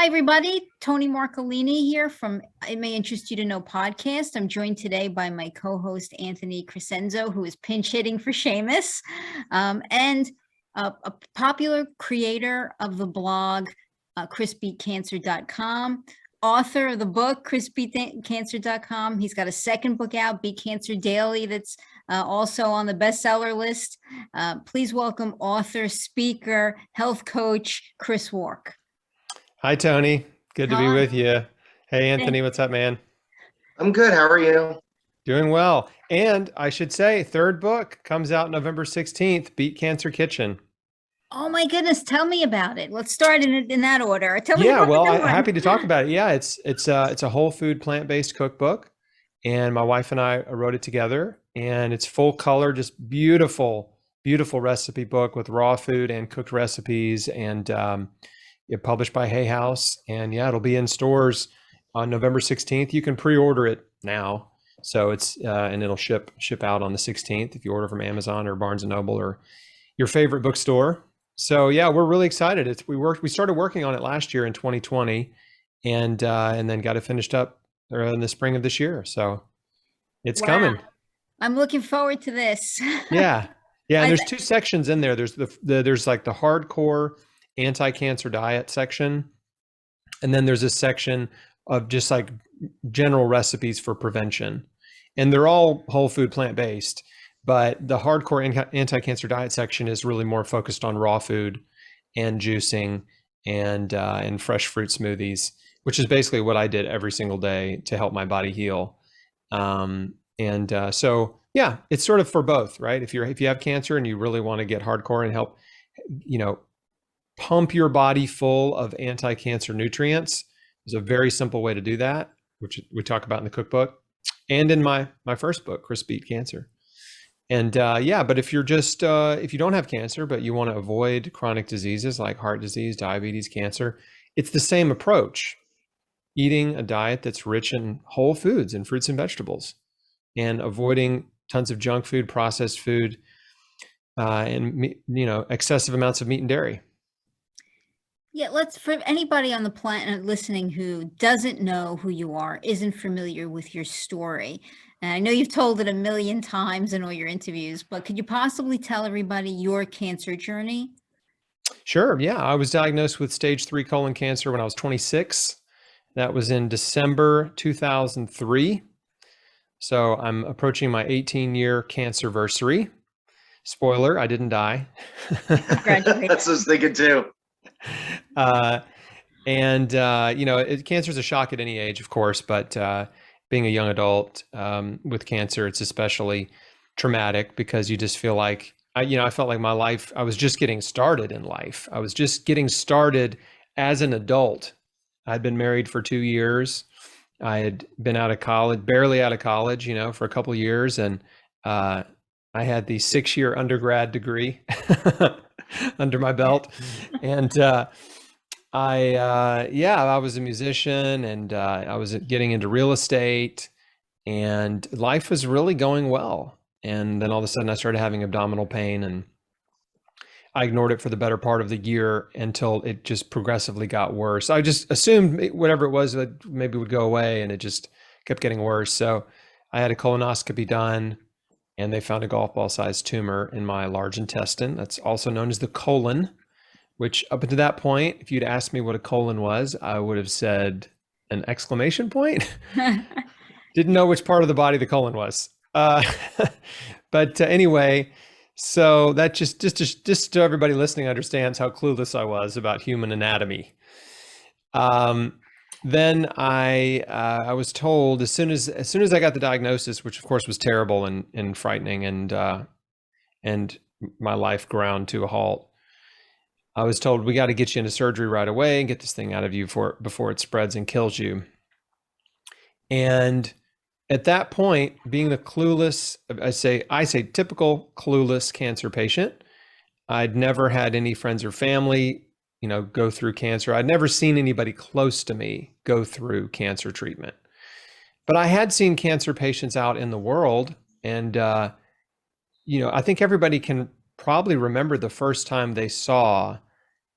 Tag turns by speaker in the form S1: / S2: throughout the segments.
S1: everybody. Tony Marcolini here from It May Interest You to Know podcast. I'm joined today by my co-host, Anthony Crescenzo, who is pinch hitting for Seamus, and a popular creator of the blog, Chrisbeatcancer.com, author of the book, Chrisbeatcancer.com. He's got a second book out, Beat Cancer Daily, that's also on the bestseller list. Please welcome author, speaker, health coach, Chris Wark.
S2: Hi, Tony. Good to be with you. Hey, Anthony, what's up, man?
S3: I'm good. How are you?
S2: Doing well. And I should say, third book comes out November 16th, Beat Cancer Kitchen.
S1: Oh my goodness, tell me about it. Let's start in that order. Tell me
S2: Yeah, well, I'm happy to talk about it. Yeah, it's a whole food plant-based cookbook, and my wife and I wrote it together, and it's full color, just beautiful recipe book with raw food and cooked recipes, and published by Hay House, and yeah, it'll be in stores on November 16th. You can pre-order it now, so it's and it'll ship out on the 16th if you order from Amazon or Barnes and Noble or your favorite bookstore. So yeah, we're really excited. We started working on it last year in 2020, and then got it finished up in the spring of this year. So it's coming.
S1: I'm looking forward to this.
S2: Yeah. And there's two sections in there. There's like the hardcore anti-cancer diet section, and then there's a section of just like general recipes for prevention, and they're all whole food plant-based, but the hardcore anti-cancer diet section is really more focused on raw food and juicing and fresh fruit smoothies, which is basically what I did every single day to help my body heal. So yeah, it's sort of for both, right? If you have cancer and you really want to get hardcore and help, pump your body full of anti-cancer nutrients, is a very simple way to do that, which we talk about in the cookbook and in my first book, Chris Beat Cancer. And but if you're just if you don't have cancer but you want to avoid chronic diseases like heart disease, diabetes, cancer, it's the same approach. Eating a diet that's rich in whole foods and fruits and vegetables, and avoiding tons of junk food, processed food, and excessive amounts of meat and dairy.
S1: Yeah, for anybody on the planet listening who doesn't know who you are, isn't familiar with your story, and I know you've told it a million times in all your interviews, but could you possibly tell everybody your cancer journey?
S2: Sure. Yeah. I was diagnosed with stage 3 colon cancer when I was 26. That was in December 2003. So I'm approaching my 18-year cancerversary. Spoiler, I didn't die.
S1: Congratulations.
S3: That's what I was thinking too.
S2: Cancer is a shock at any age, of course, but being a young adult with cancer, it's especially traumatic because you just feel like, I felt like my life, I was just getting started in life. I was just getting started as an adult. I'd been married for 2 years. I had been out of college, barely out of college, for a couple of years. And I had the 6-year undergrad degree under my belt. And I was a musician, and I was getting into real estate, and life was really going well. And then all of a sudden I started having abdominal pain, and I ignored it for the better part of the year until it just progressively got worse. I just assumed whatever it was that maybe would go away, and it just kept getting worse. So I had a colonoscopy done, and they found a golf ball sized tumor in my large intestine. That's also known as the colon, which up until that point, if you'd asked me what a colon was, I would have said an exclamation point. Didn't know which part of the body the colon was. But anyway, so that just so everybody listening understands how clueless I was about human anatomy. Then I was told as soon as I got the diagnosis, which of course was terrible and frightening, and my life ground to a halt, I was told, we got to get you into surgery right away and get this thing out of you before it spreads and kills you. And at that point, being the clueless, I say typical clueless cancer patient, I'd never had any friends or family, go through cancer. I'd never seen anybody close to me go through cancer treatment. But I had seen cancer patients out in the world, and I think everybody can probably remember the first time they saw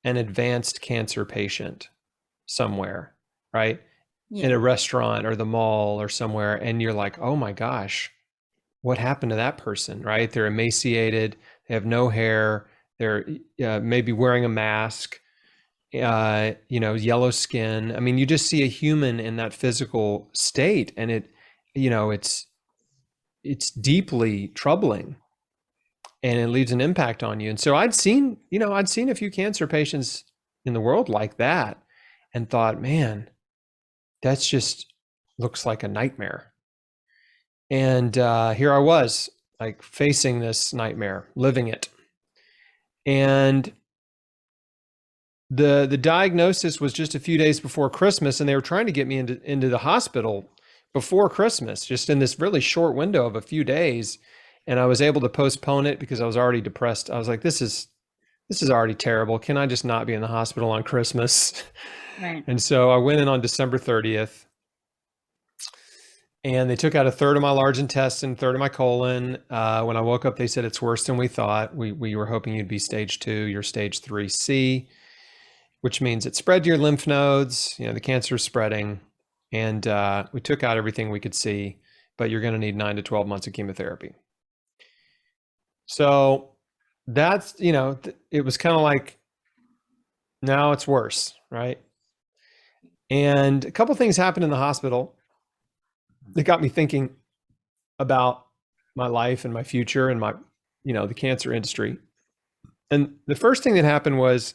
S2: an advanced cancer patient. somewhere, right?
S1: Yeah.
S2: In a restaurant or the mall or somewhere, and you're like, oh my gosh, what happened to that person, right? They're emaciated, they have no hair, they're maybe wearing a mask, yellow skin. I mean, you just see a human in that physical state, and it's deeply troubling, and it leaves an impact on you. And so I'd seen a few cancer patients in the world like that, and thought, man, that's just looks like a nightmare. And here I was, like, facing this nightmare, living it. And the diagnosis was just a few days before Christmas, and they were trying to get me into the hospital before Christmas, just in this really short window of a few days. And I was able to postpone it because I was already depressed. I was like, this is already terrible. Can I just not be in the hospital on Christmas?
S1: Right.
S2: And so I went in on December 30th. And they took out a third of my large intestine, third of my colon. When I woke up, they said, it's worse than we thought. We were hoping you'd be stage 2, you're stage 3C, which means it spread to your lymph nodes. The cancer is spreading. And we took out everything we could see, but you're going to need 9 to 12 months of chemotherapy. So that's, it was kind of like, now it's worse, right? And a couple things happened in the hospital that got me thinking about my life and my future and my, the cancer industry. And the first thing that happened was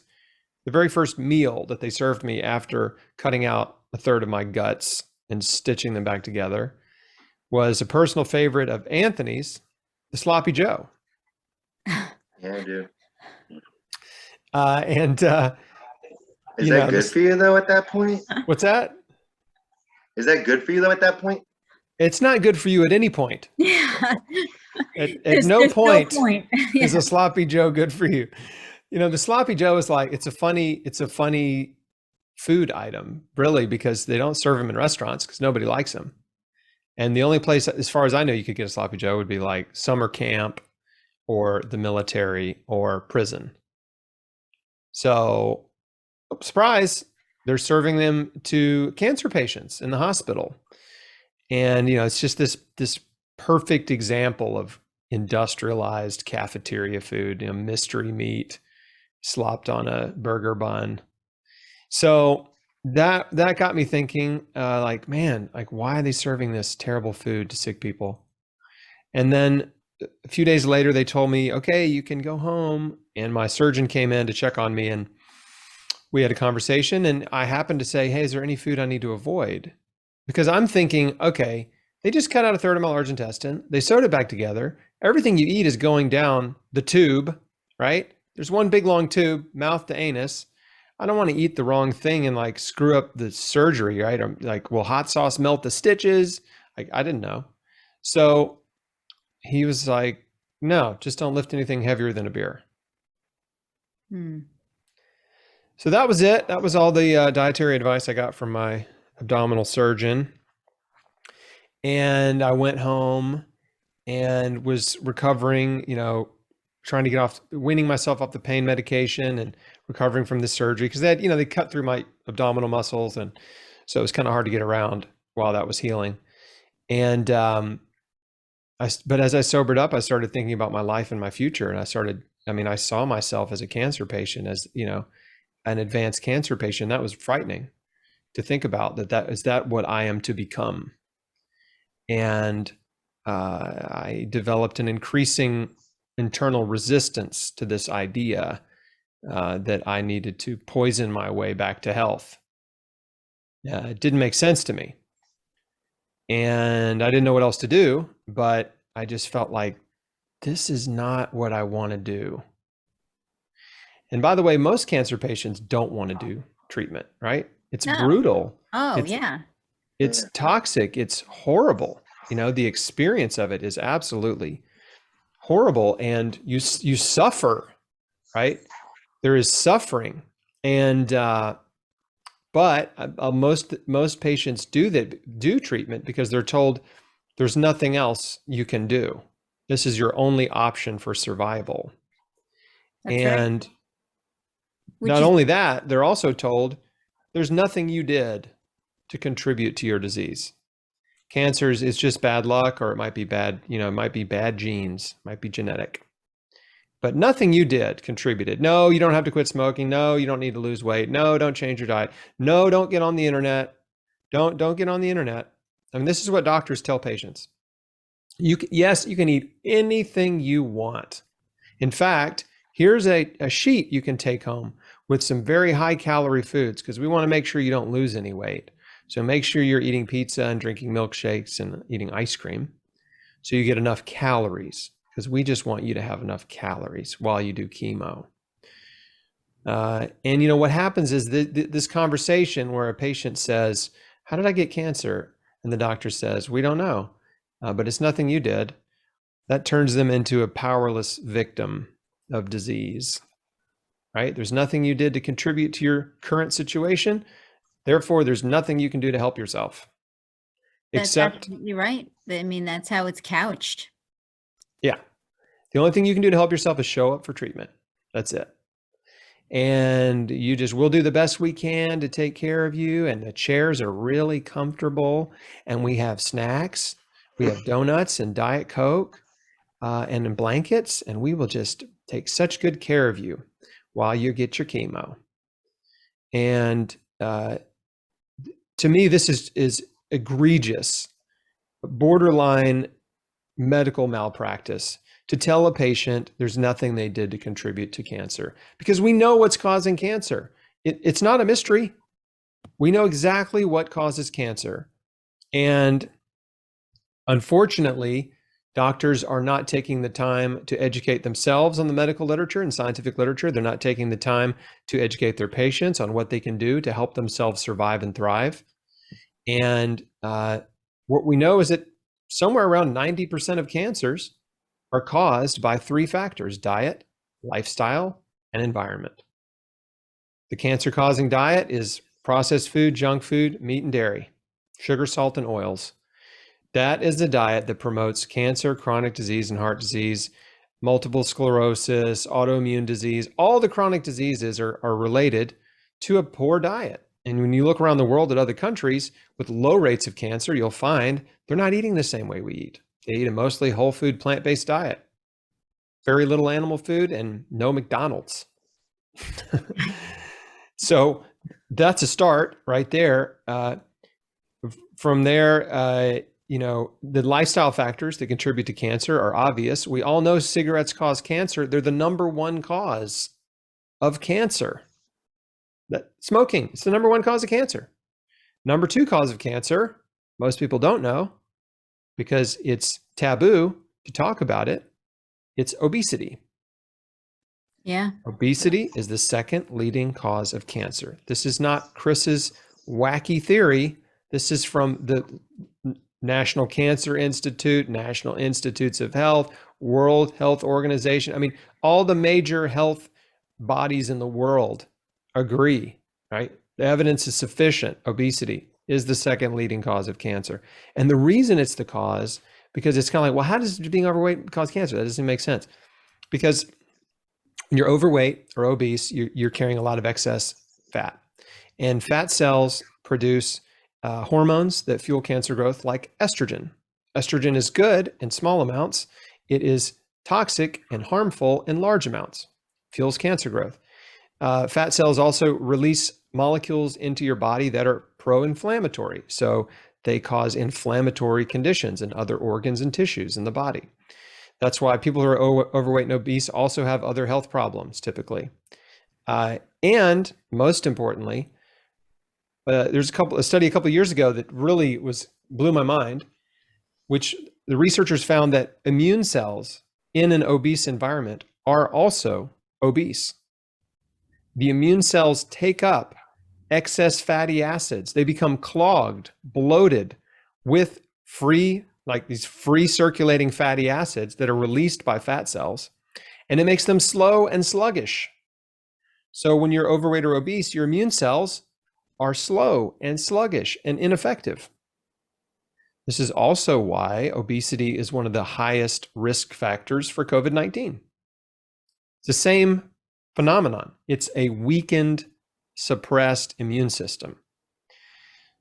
S2: the very first meal that they served me after cutting out a third of my guts and stitching them back together was a personal favorite of Anthony's, the Sloppy Joe.
S3: Yeah, dude.
S2: Is
S3: that good for you though at that point?
S2: What's that?
S3: Is that good for you though at that point?
S2: It's not good for you at any point.
S1: Yeah.
S2: At no point
S1: Yeah.
S2: is a Sloppy Joe good for you. The Sloppy Joe is like, it's a funny food item, really, because they don't serve them in restaurants because nobody likes them. And the only place, as far as I know, you could get a Sloppy Joe would be like summer camp or the military or prison. So, surprise, they're serving them to cancer patients in the hospital. And, it's just this perfect example of industrialized cafeteria food, mystery meat slopped on a burger bun. So that got me thinking, like, man, like, why are they serving this terrible food to sick people? And then a few days later, they told me, okay, you can go home. And my surgeon came in to check on me, and we had a conversation. And I happened to say, hey, is there any food I need to avoid? Because I'm thinking, okay, they just cut out a third of my large intestine. They sewed it back together. Everything you eat is going down the tube, right? There's one big long tube, mouth to anus. I don't want to eat the wrong thing and like screw up the surgery, right? Or like, will hot sauce melt the stitches? Like, I didn't know. So he was like, no, just don't lift anything heavier than a beer. So that was it. That was all the dietary advice I got from my abdominal surgeon. And I went home and was recovering, trying to get off, weaning myself off the pain medication and recovering from the surgery, because they cut through my abdominal muscles. And so it was kind of hard to get around while that was healing. And but as I sobered up, I started thinking about my life and my future. And I saw myself as a cancer patient, as, an advanced cancer patient. That was frightening to think about, is that what I am to become? And I developed an increasing internal resistance to this idea that I needed to poison my way back to health. It didn't make sense to me. And I didn't know what else to do, but I just felt like this is not what I want to do. And by the way, most cancer patients don't want to do treatment, right? It's brutal.
S1: Oh,
S2: It's toxic. It's horrible. The experience of it is absolutely horrible. And you suffer, right? There is suffering. And, but most patients do treatment because they're told there's nothing else you can do. This is your only option for survival.
S1: That's
S2: and
S1: right.
S2: not only that, they're also told there's nothing you did to contribute to your disease. Cancer is just bad luck, or it might be bad, it might be bad genes, might be genetic. But nothing you did contributed. No, you don't have to quit smoking. No, you don't need to lose weight. No, don't change your diet. No, don't get on the internet. Don't get on the internet. I mean, this is what doctors tell patients. Yes, you can eat anything you want. In fact, here's a sheet you can take home with some very high calorie foods, because we want to make sure you don't lose any weight. So make sure you're eating pizza and drinking milkshakes and eating ice cream so you get enough calories, because we just want you to have enough calories while you do chemo. And what happens is this conversation where a patient says, how did I get cancer? And the doctor says, we don't know, but it's nothing you did. That turns them into a powerless victim of disease, right? There's nothing you did to contribute to your current situation. Therefore, there's nothing you can do to help yourself. Except,
S1: you're right. I mean, that's how it's couched.
S2: Yeah. The only thing you can do to help yourself is show up for treatment. That's it. And we'll do the best we can to take care of you. And the chairs are really comfortable. And we have snacks. We have donuts and Diet Coke and blankets. And we will just take such good care of you while you get your chemo. And to me, this is egregious, borderline medical malpractice to tell a patient there's nothing they did to contribute to cancer, because we know what's causing cancer. It's not a mystery. We know exactly what causes cancer. And unfortunately, doctors are not taking the time to educate themselves on the medical literature and scientific literature. They're not taking the time to educate their patients on what they can do to help themselves survive and thrive. And what we know is that somewhere around 90% of cancers are caused by three factors: diet, lifestyle, and environment. The cancer-causing diet is processed food, junk food, meat and dairy, sugar, salt, and oils. That is the diet that promotes cancer, chronic disease, and heart disease, multiple sclerosis, autoimmune disease. All the chronic diseases are related to a poor diet. And when you look around the world at other countries with low rates of cancer, you'll find they're not eating the same way we eat. They eat a mostly whole food, plant-based diet, very little animal food, and no McDonald's. So that's a start right there. From there, the lifestyle factors that contribute to cancer are obvious. We all know cigarettes cause cancer. They're the number one cause of cancer. Smoking, it's the number one cause of cancer. Number two cause of cancer, most people don't know because it's taboo to talk about it. It's obesity.
S1: Yeah.
S2: Obesity is the second leading cause of cancer. This is not Chris's wacky theory. This is from the National Cancer Institute, National Institutes of Health, World Health Organization. I mean, all the major health bodies in the world agree, right? The evidence is sufficient. Obesity is the second leading cause of cancer. And the reason it's the cause, because it's kind of like, well, how does being overweight cause cancer? That doesn't make sense. Because when you're overweight or obese, you're carrying a lot of excess fat. And fat cells produce hormones that fuel cancer growth, like estrogen. Estrogen is good in small amounts. It is toxic and harmful in large amounts. Fuels cancer growth. Fat cells also release molecules into your body that are pro-inflammatory. So they cause inflammatory conditions in other organs and tissues in the body. That's why people who are overweight and obese also have other health problems typically. And most importantly, there's a study a couple of years ago that really blew my mind, which the researchers found that immune cells in an obese environment are also obese. The immune cells take up excess fatty acids. They become clogged, bloated with these free circulating fatty acids that are released by fat cells, and it makes them slow and sluggish. So when you're overweight or obese, your immune cells are slow and sluggish and ineffective. This is also why obesity is one of the highest risk factors for COVID-19. It's the same phenomenon. It's a weakened suppressed immune system.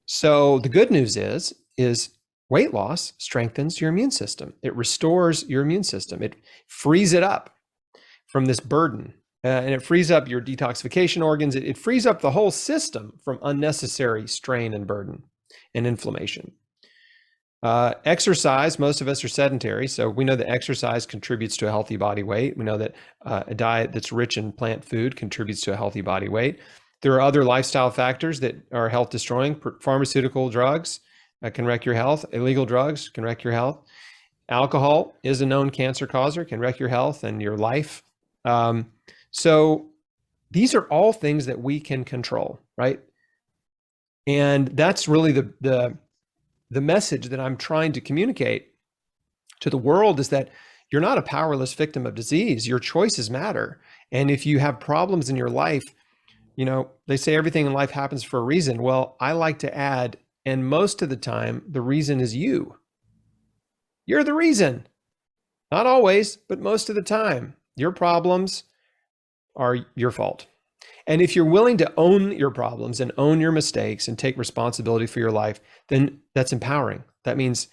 S2: So the good news is weight loss strengthens your immune system. It restores your immune system. It frees it up from this burden, and it frees up your detoxification organs. It frees up the whole system from unnecessary strain and burden and inflammation. Exercise, most of us are sedentary, so we know that exercise contributes to a healthy body weight. We know that a diet that's rich in plant food contributes to a healthy body weight. There are other lifestyle factors that are health destroying. Pharmaceutical drugs can wreck your health. Illegal drugs can wreck your health. Alcohol is a known cancer causer, can wreck your health and your life. So these are all things that we can control, right? And that's really the message that I'm trying to communicate to the world, is that you're not a powerless victim of disease. Your choices matter. And if you have problems in your life, they say everything in life happens for a reason. Well, I like to add, and most of the time, the reason is you. You're the reason. Not always, but most of the time. Your problems are your fault. And if you're willing to own your problems and own your mistakes and take responsibility for your life, then that's empowering. That means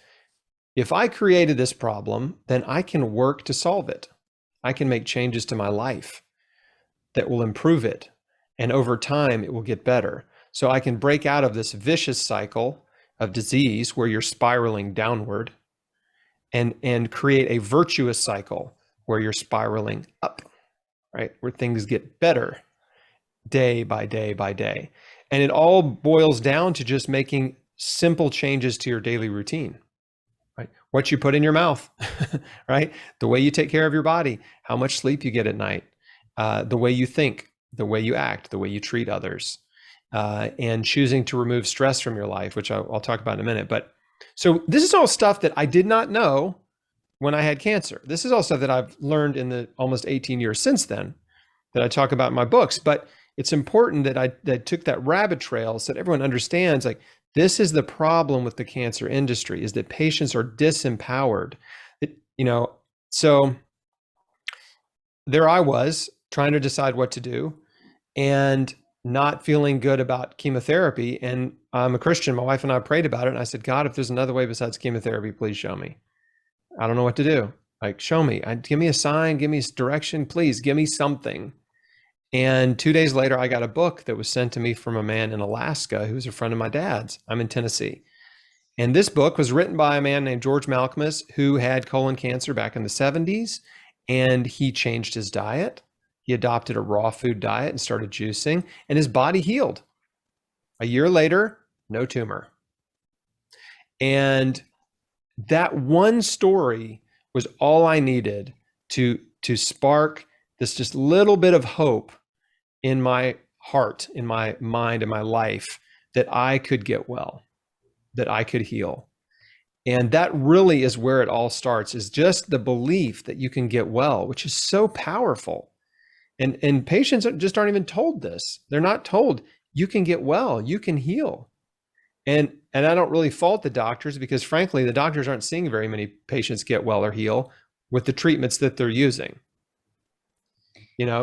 S2: if I created this problem, then I can work to solve it. I can make changes to my life that will improve it. And over time, it will get better. So I can break out of this vicious cycle of disease where you're spiraling downward and create a virtuous cycle where you're spiraling up, right? Where things get better day by day by day. And it all boils down to just making simple changes to your daily routine, right? What you put in your mouth, right? The way you take care of your body, how much sleep you get at night, the way you think, the way you act, the way you treat others, and choosing to remove stress from your life, which I'll talk about in a minute. But so this is all stuff that I did not know when I had cancer. This is all stuff that I've learned in the almost 18 years since then that I talk about in my books. But it's important that I took that rabbit trail so that everyone understands, like, this is the problem with the cancer industry, is that patients are disempowered. So there I was trying to decide what to do and not feeling good about chemotherapy. And I'm a Christian. My wife and I prayed about it. And I said, God, if there's another way besides chemotherapy, please show me. I don't know what to do. Like, show me. Give me a sign. Give me direction. Please give me something. And 2 days later, I got a book that was sent to me from a man in Alaska who was a friend of my dad's. I'm in Tennessee. And this book was written by a man named George Malcolmus, who had colon cancer back in the 70s. And he changed his diet. He adopted a raw food diet and started juicing, and his body healed. A year later, no tumor. And that one story was all I needed to spark this just little bit of hope in my heart, in my mind, in my life, that I could get well, that I could heal. And that really is where it all starts, is just the belief that you can get well, which is so powerful. And patients just aren't even told this. They're not told you can get well, you can heal. And I don't really fault the doctors, because frankly, the doctors aren't seeing very many patients get well or heal with the treatments that they're using.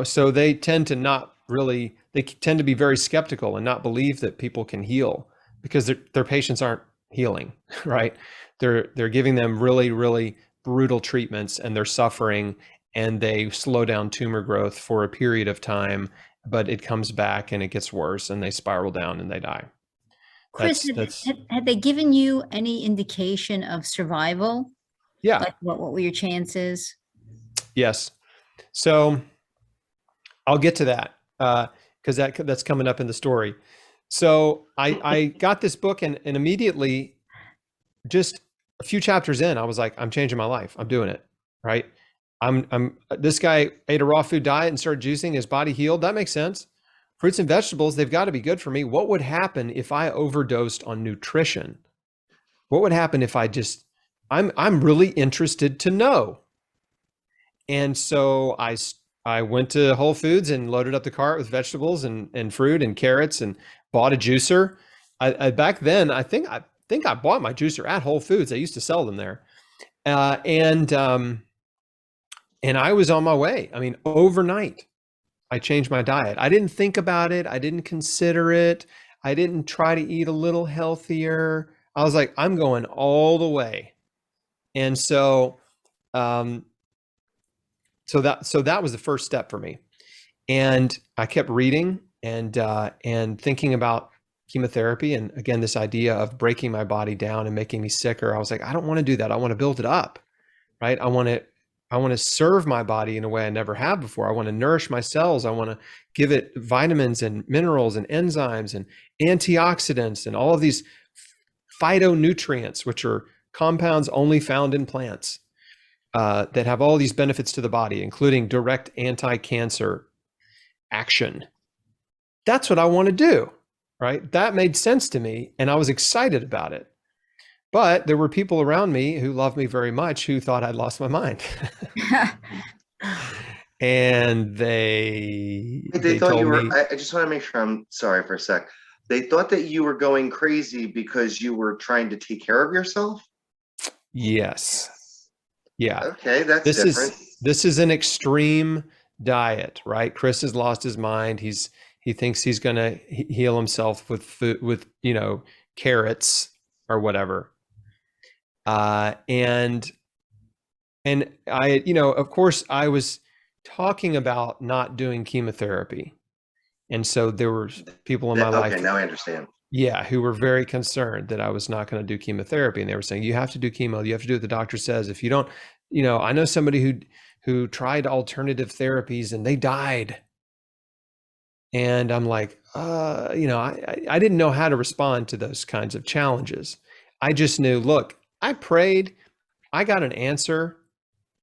S2: So they tend to be very skeptical and not believe that people can heal, because their patients aren't healing, right? They're giving them really, really brutal treatments, and they're suffering, and they slow down tumor growth for a period of time, but it comes back and it gets worse, and they spiral down and they die.
S1: Chris, had they given you any indication of survival?
S2: Yeah.
S1: Like what were your chances?
S2: Yes. So I'll get to that because that's coming up in the story. So I got this book, and immediately, just a few chapters in, I was like, I'm changing my life. I'm doing it, right? This guy ate a raw food diet and started juicing. His body healed. That makes sense. Fruits and vegetables, they've got to be good for me. What would happen if I overdosed on nutrition? What would happen if I'm really interested to know. And so I went to Whole Foods and loaded up the cart with vegetables and fruit and carrots and bought a juicer. I back then, I think I bought my juicer at Whole Foods. They used to sell them there. And I was on my way. I mean, overnight, I changed my diet. I didn't think about it. I didn't consider it. I didn't try to eat a little healthier. I was like, I'm going all the way. And so, um, so that was the first step for me. And I kept reading and thinking about chemotherapy. And again, this idea of breaking my body down and making me sicker. I was like, I don't want to do that. I want to build it up, right? I want to serve my body in a way I never have before. I want to nourish my cells. I want to give it vitamins and minerals and enzymes and antioxidants and all of these phytonutrients, which are compounds only found in plants, that have all these benefits to the body, including direct anti-cancer action. That's what I want to do, right? That made sense to me, and I was excited about it. But there were people around me who loved me very much who thought I'd lost my mind. And they
S3: thought
S2: told
S3: you were,
S2: me,
S3: I just want to make sure, I'm sorry for a sec. They thought that you were going crazy because you were trying to take care of yourself?
S2: yes. Yeah.
S3: Okay, that's
S2: This
S3: different.
S2: this is an extreme diet, right? Chris has lost his mind. He thinks he's going to heal himself with food, with, carrots or whatever. And I, of course I was talking about not doing chemotherapy. And so there were people in my life.
S3: Okay, now I understand.
S2: Yeah, who were very concerned that I was not going to do chemotherapy. And they were saying, you have to do chemo. You have to do what the doctor says. If you don't, I know somebody who tried alternative therapies and they died. And I'm like, I didn't know how to respond to those kinds of challenges. I just knew, look, I prayed, I got an answer,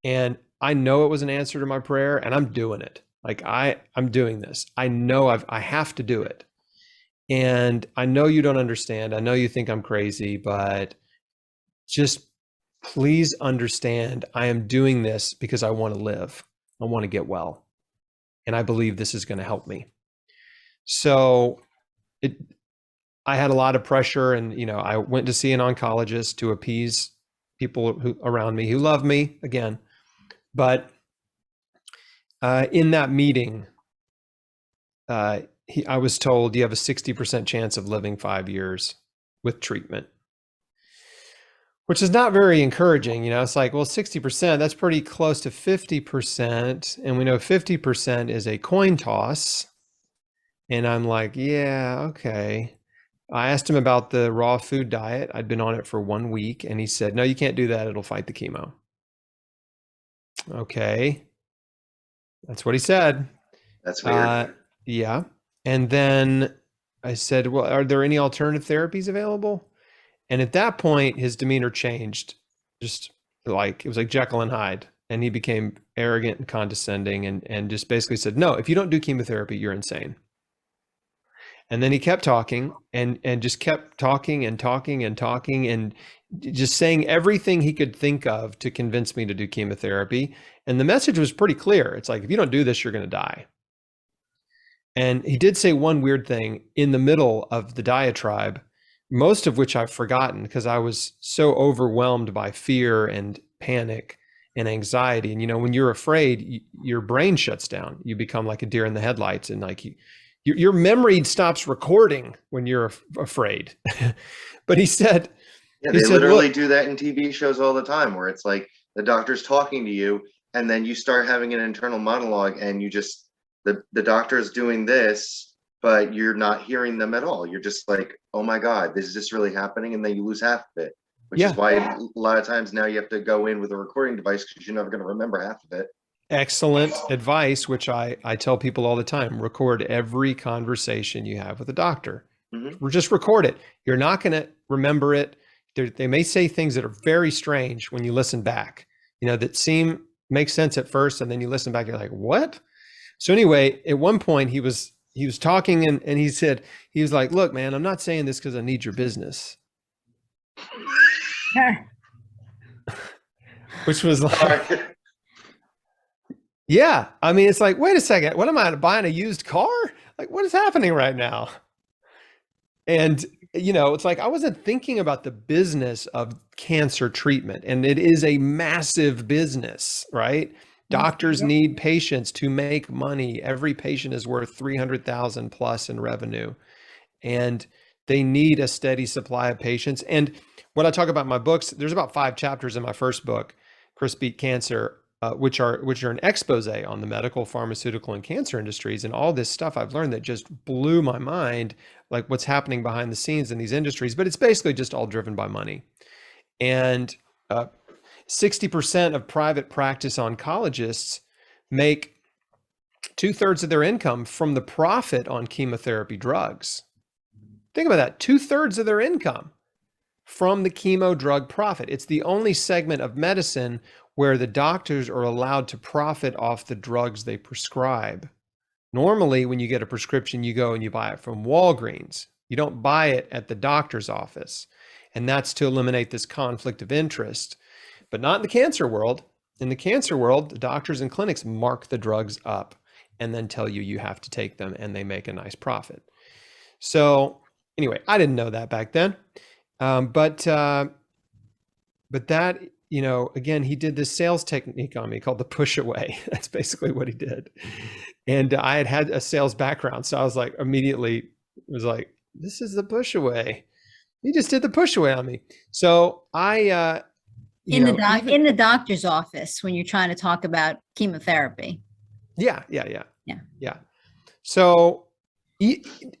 S2: and I know it was an answer to my prayer, and I'm doing it. Like I'm doing this. I know I have to do it. And I know you don't understand. I know you think I'm crazy, but just please understand, I am doing this because I want to live. I want to get well. And I believe this is going to help me. So I had a lot of pressure, and, I went to see an oncologist to appease people around me who love me again. But in that meeting, I was told you have a 60% chance of living 5 years with treatment, which is not very encouraging. It's like, well, 60%, that's pretty close to 50%. And we know 50% is a coin toss. And I'm like, yeah, okay. I asked him about the raw food diet. I'd been on it for 1 week, and he said, no, you can't do that. It'll fight the chemo. Okay. That's what he said.
S3: That's weird.
S2: Yeah. And then I said, well, are there any alternative therapies available? And at that point, his demeanor changed. Just like, it was like Jekyll and Hyde. And he became arrogant and condescending and just basically said, no, if you don't do chemotherapy, you're insane. And then he kept talking and just kept talking and talking and talking and just saying everything he could think of to convince me to do chemotherapy. And the message was pretty clear. It's like, if you don't do this, you're going to die. And he did say one weird thing in the middle of the diatribe, most of which I've forgotten because I was so overwhelmed by fear and panic and anxiety. And, when you're afraid, your brain shuts down. You become like a deer in the headlights, and like your memory stops recording when you're afraid. But he said,
S3: yeah, they literally do that in TV shows all the time, where it's like the doctor's talking to you, and then you start having an internal monologue, and you just, the doctor's doing this, but you're not hearing them at all. You're just like, oh my God, is this really happening? And then you lose half of it, which is why a lot of times now you have to go in with a recording device because you're never going to remember half of it.
S2: Excellent advice, which I tell people all the time. Record every conversation you have with a doctor. Mm-hmm. Just record it. You're not going to remember it. They may say things that are very strange when you listen back, that make sense at first. And then you listen back, you're like, what? So anyway, at one point he was talking and he said, he was like, look, man, I'm not saying this because I need your business. Which was like, yeah. I mean, it's like, wait a second, what am I buying, a used car? Like, what is happening right now? And, it's like, I wasn't thinking about the business of cancer treatment, and it is a massive business, right? Doctors
S1: Yep.
S2: need patients to make money. Every patient is worth 300,000 plus in revenue, and they need a steady supply of patients. And what I talk about in my books, there's about 5 chapters in my first book, Chrisbeatcancer, which are an expose on the medical, pharmaceutical, and cancer industries, and all this stuff I've learned that just blew my mind, like what's happening behind the scenes in these industries. But it's basically just all driven by money. And 60% of private practice oncologists make 2/3 of their income from the profit on chemotherapy drugs. Think about that, 2/3 of their income from the chemo drug profit. It's the only segment of medicine where the doctors are allowed to profit off the drugs they prescribe. Normally, when you get a prescription, you go and you buy it from Walgreens. You don't buy it at the doctor's office. And that's to eliminate this conflict of interest. But not in the cancer world. In the cancer world, the doctors and clinics mark the drugs up and then tell you you have to take them, and they make a nice profit. So anyway, I didn't know that back then. But that, again, he did this sales technique on me called the push away. That's basically what he did. And I had a sales background. So I was like, immediately was like, this is the push away. He just did the push away on me. So I,
S1: In the doctor's office when you're trying to talk about chemotherapy.
S2: Yeah. So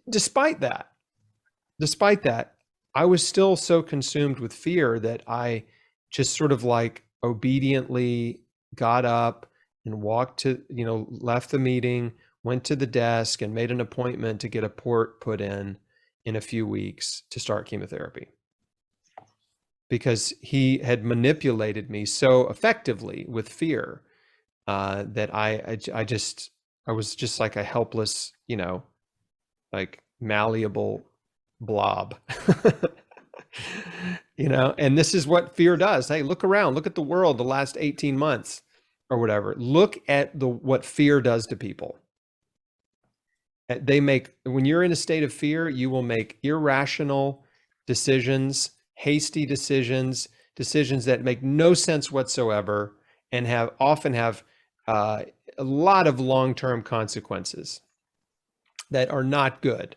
S2: despite that, I was still so consumed with fear that I just sort of like obediently got up and walked to, left the meeting, went to the desk and made an appointment to get a port put in a few weeks to start chemotherapy. Because he had manipulated me so effectively with fear that I was just like a helpless, like malleable blob. And this is what fear does. Hey, look around, look at the world the last 18 months or whatever. Look at what fear does to people. When you're in a state of fear, you will make irrational decisions, hasty decisions that make no sense whatsoever, and often have a lot of long-term consequences that are not good.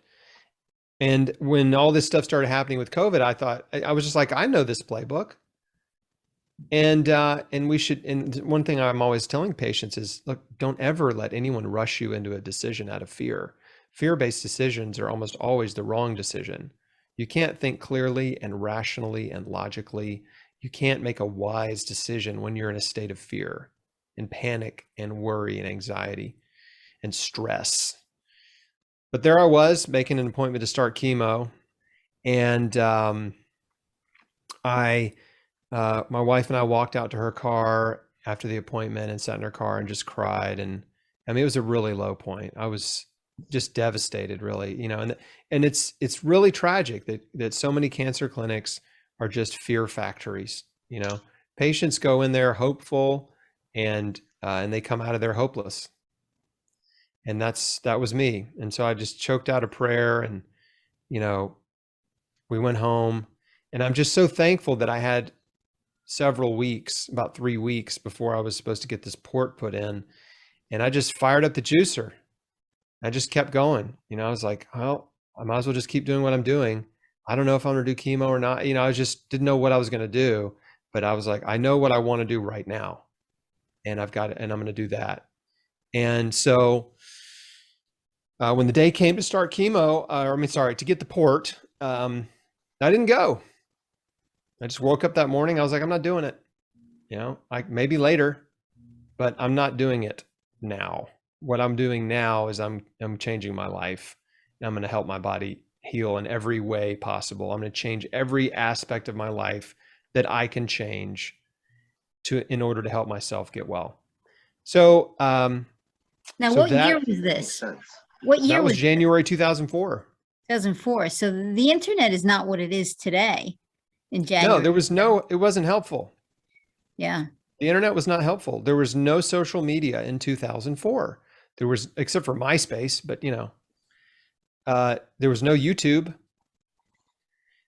S2: And when all this stuff started happening with COVID, I was just like, I know this playbook. And one thing I'm always telling patients is, look, don't ever let anyone rush you into a decision out of fear. Fear-based decisions are almost always the wrong decision. You can't think clearly and rationally and logically. You can't make a wise decision when you're in a state of fear and panic and worry and anxiety and stress. But there I was making an appointment to start chemo, and my wife and I walked out to her car after the appointment and sat in her car and just cried. And I mean, it was a really low point. I was just devastated, really, and it's really tragic that so many cancer clinics are just fear factories. Patients go in there hopeful and they come out of there hopeless. And that was me. And so I just choked out a prayer, and, we went home, and I'm just so thankful that I had several weeks, about 3 weeks before I was supposed to get this port put in. And I just fired up the juicer. I just kept going. I was like, well, I might as well just keep doing what I'm doing. I don't know if I'm going to do chemo or not. I just didn't know what I was going to do, but I was like, I know what I want to do right now, and I've got it, and I'm going to do that. And so when the day came to start chemo, to get the port, I didn't go. I just woke up that morning. I was like, I'm not doing it. Maybe later, but I'm not doing it now. What I'm doing now is I'm changing my life, and I'm going to help my body heal in every way possible. I'm going to change every aspect of my life that I can change in order to help myself get well. So,
S1: now, what year was this? What year
S2: that was January 2004.
S1: 2004. So the internet is not what it is today in January.
S2: No, it wasn't helpful.
S1: Yeah.
S2: The internet was not helpful. There was no social media in 2004. There was, except for MySpace, but there was no YouTube.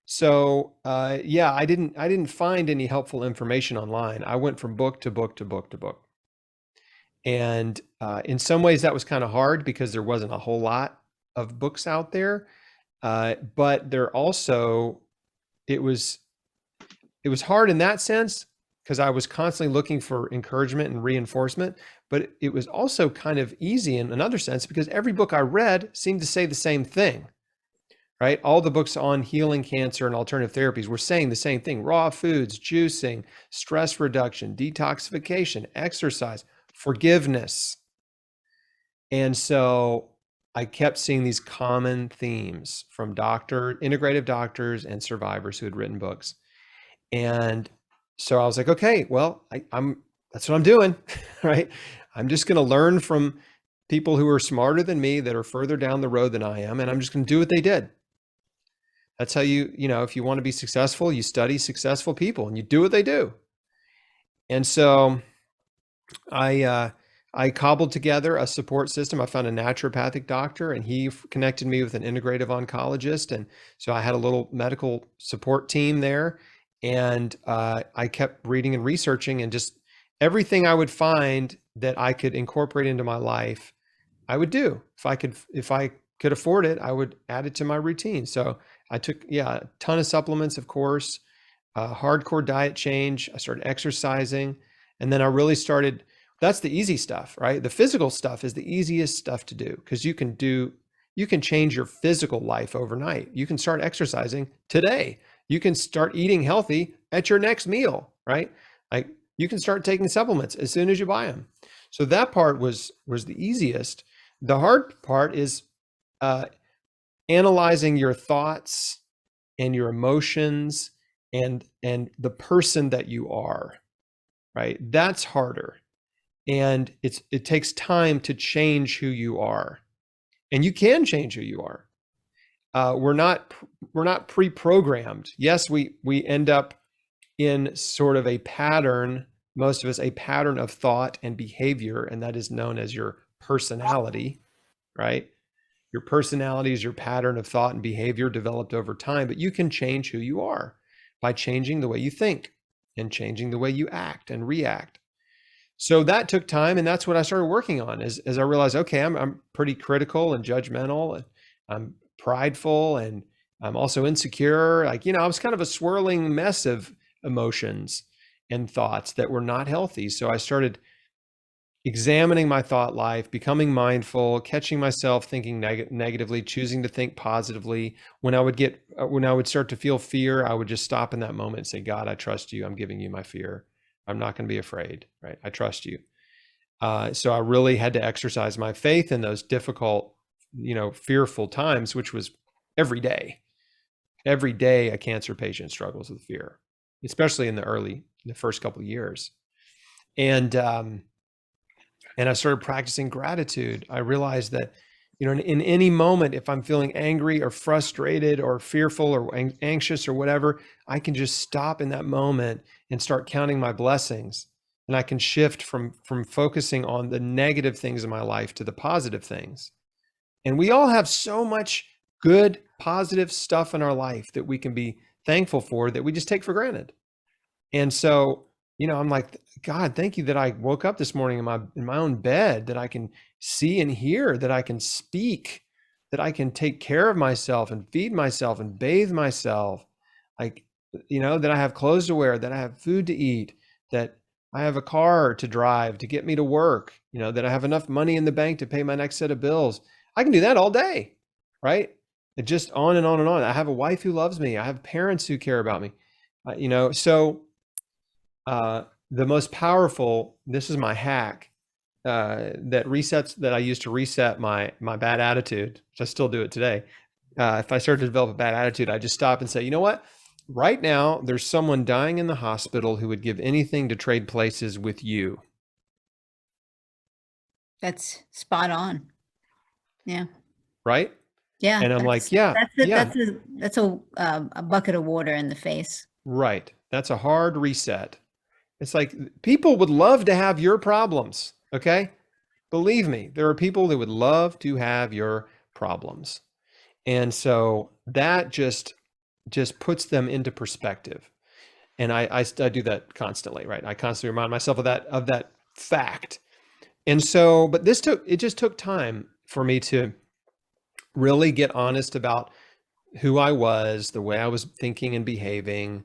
S2: So I didn't find any helpful information online. I went from book to book to book to book. And in some ways that was kind of hard because there wasn't a whole lot of books out there. But there also, it was hard in that sense because I was constantly looking for encouragement and reinforcement, but it was also kind of easy in another sense because every book I read seemed to say the same thing, right? All the books on healing cancer and alternative therapies were saying the same thing: raw foods, juicing, stress reduction, detoxification, exercise, forgiveness. And so I kept seeing these common themes from integrative doctors and survivors who had written books. And so I was like, okay, well, that's what I'm doing, right? I'm just going to learn from people who are smarter than me, that are further down the road than I am, and I'm just going to do what they did. That's how if you want to be successful, you study successful people and you do what they do. And so I cobbled together a support system. I found a naturopathic doctor, and he connected me with an integrative oncologist. And so I had a little medical support team there. And I kept reading and researching, and just everything I would find that I could incorporate into my life, I would do. If I could afford it, I would add it to my routine. So I took, a ton of supplements, of course, hardcore diet change. I started exercising, and then I really started. That's the easy stuff, right? The physical stuff is the easiest stuff to do because you can change your physical life overnight. You can start exercising today. You can start eating healthy at your next meal, right? Like, you can start taking supplements as soon as you buy them. So that part was the easiest. The hard part is analyzing your thoughts and your emotions and the person that you are, right? That's harder. And it takes time to change who you are, and you can change who you are. We're not pre-programmed. Yes, we end up in sort of a pattern, most of us, a pattern of thought and behavior, and that is known as your personality, right? Your personality is your pattern of thought and behavior developed over time, but you can change who you are by changing the way you think and changing the way you act and react. So that took time, and that's what I started working on as I realized, okay, I'm pretty critical and judgmental, and I'm prideful, and I'm also insecure. I was kind of a swirling mess of emotions and thoughts that were not healthy. So I started examining my thought life, becoming mindful, catching myself thinking negatively, choosing to think positively. When I would start to feel fear, I would just stop in that moment and say, God, I trust you. I'm giving you my fear. I'm not going to be afraid, right? I trust you. So I really had to exercise my faith in those difficult, fearful times, which was every day. Every day a cancer patient struggles with fear, especially in the first couple of years. And I started practicing gratitude. I realized that, in any moment, if I'm feeling angry or frustrated or fearful or anxious or whatever, I can just stop in that moment and start counting my blessings. And I can shift from focusing on the negative things in my life to the positive things. And we all have so much good, positive stuff in our life that we can be thankful for that we just take for granted. And so, I'm like, God, thank you that I woke up this morning in my own bed, that I can see and hear, that I can speak, that I can take care of myself and feed myself and bathe myself. Like, that I have clothes to wear, that I have food to eat, that I have a car to drive to get me to work, that I have enough money in the bank to pay my next set of bills. I can do that all day, right? It just on and on and on. I have a wife who loves me. I have parents who care about me, so the most powerful, this is my hack, that I use to reset my bad attitude, which I still do it today. If I start to develop a bad attitude, I just stop and say, you know what? Right now, there's someone dying in the hospital who would give anything to trade places with you.
S1: That's spot on. Yeah.
S2: Right?
S1: Yeah.
S2: And I'm like, yeah,
S1: That's a bucket of water in the face.
S2: Right. That's a hard reset. It's like, people would love to have your problems. Okay. Believe me, there are people that would love to have your problems. And so that just puts them into perspective. And I do that constantly, right? I constantly remind myself of that fact, And so, but it just took time for me to really get honest about who I was, the way I was thinking and behaving,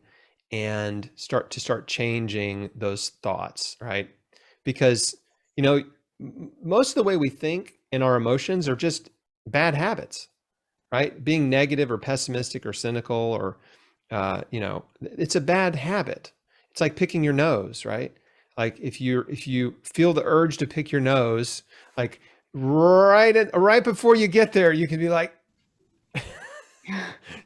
S2: and start changing those thoughts, right? Because, you know, most of the way we think and our emotions are just bad habits, right? Being negative or pessimistic or cynical or, you know, it's a bad habit. It's like picking your nose, right? Like if you feel the urge to pick your nose, like right before you get there, you can be like,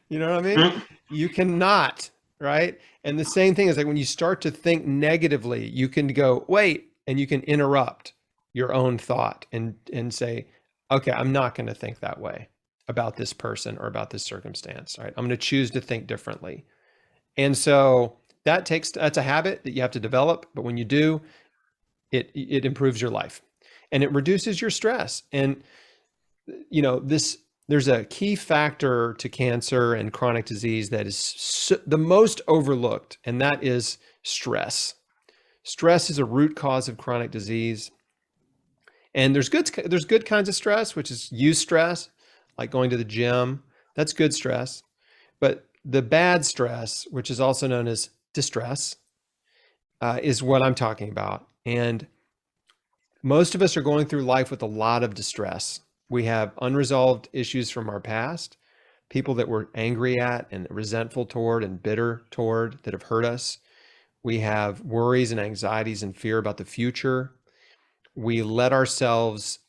S2: you know what I mean? You cannot, right? And the same thing is like when you start to think negatively, you can go, wait, and you can interrupt your own thought and say, okay, I'm not going to think that way about this person or about this circumstance, right? I'm going to choose to think differently. And so that's a habit that you have to develop, but when you do, it improves your life and it reduces your stress. And you know, there's a key factor to cancer and chronic disease that is the most overlooked, and that is stress. Stress is a root cause of chronic disease. And there's good kinds of stress, which is eustress, like going to the gym. That's good stress. But the bad stress, which is also known as distress, is what I'm talking about. And most of us are going through life with a lot of distress. We have unresolved issues from our past, people that we're angry at and resentful toward and bitter toward that have hurt us. We have worries and anxieties and fear about the future. We let ourselves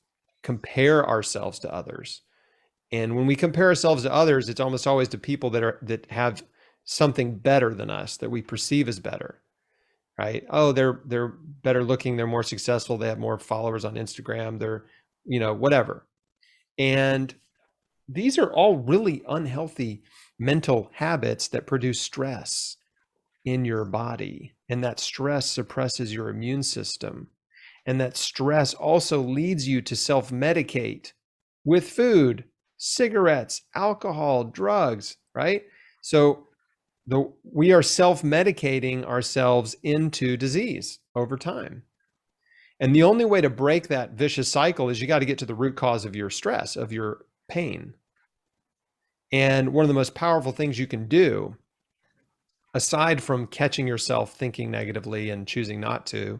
S2: compare ourselves to others. And when we compare ourselves to others, it's almost always to people that have something better than us that we perceive as better, right? Oh, they're better looking, they're more successful, they have more followers on Instagram, they're, you know, whatever. And these are all really unhealthy mental habits that produce stress in your body. And that stress suppresses your immune system. And that stress also leads you to self-medicate with food, cigarettes, alcohol, drugs, right? So we are self-medicating ourselves into disease over time. And the only way to break that vicious cycle is you got to get to the root cause of your stress, of your pain. And one of the most powerful things you can do, aside from catching yourself thinking negatively and choosing not to,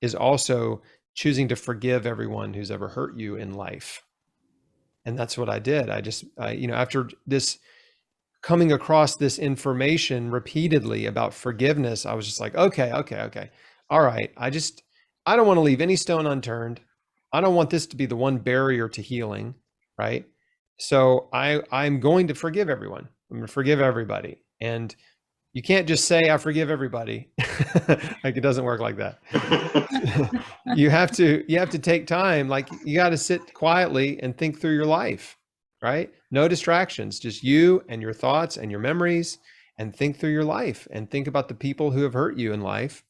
S2: is also choosing to forgive everyone who's ever hurt you in life. And that's what I did. You know, after this, coming across this information repeatedly about forgiveness, I was just like, okay. All right. I don't want to leave any stone unturned. I don't want this to be the one barrier to healing, right? So I'm going to forgive everyone. I'm going to forgive everybody. And you can't just say, I forgive everybody. Like it doesn't work like that. You have to take time. Like you got to sit quietly and think through your life, right? No distractions, just you and your thoughts and your memories, and think through your life and think about the people who have hurt you in life.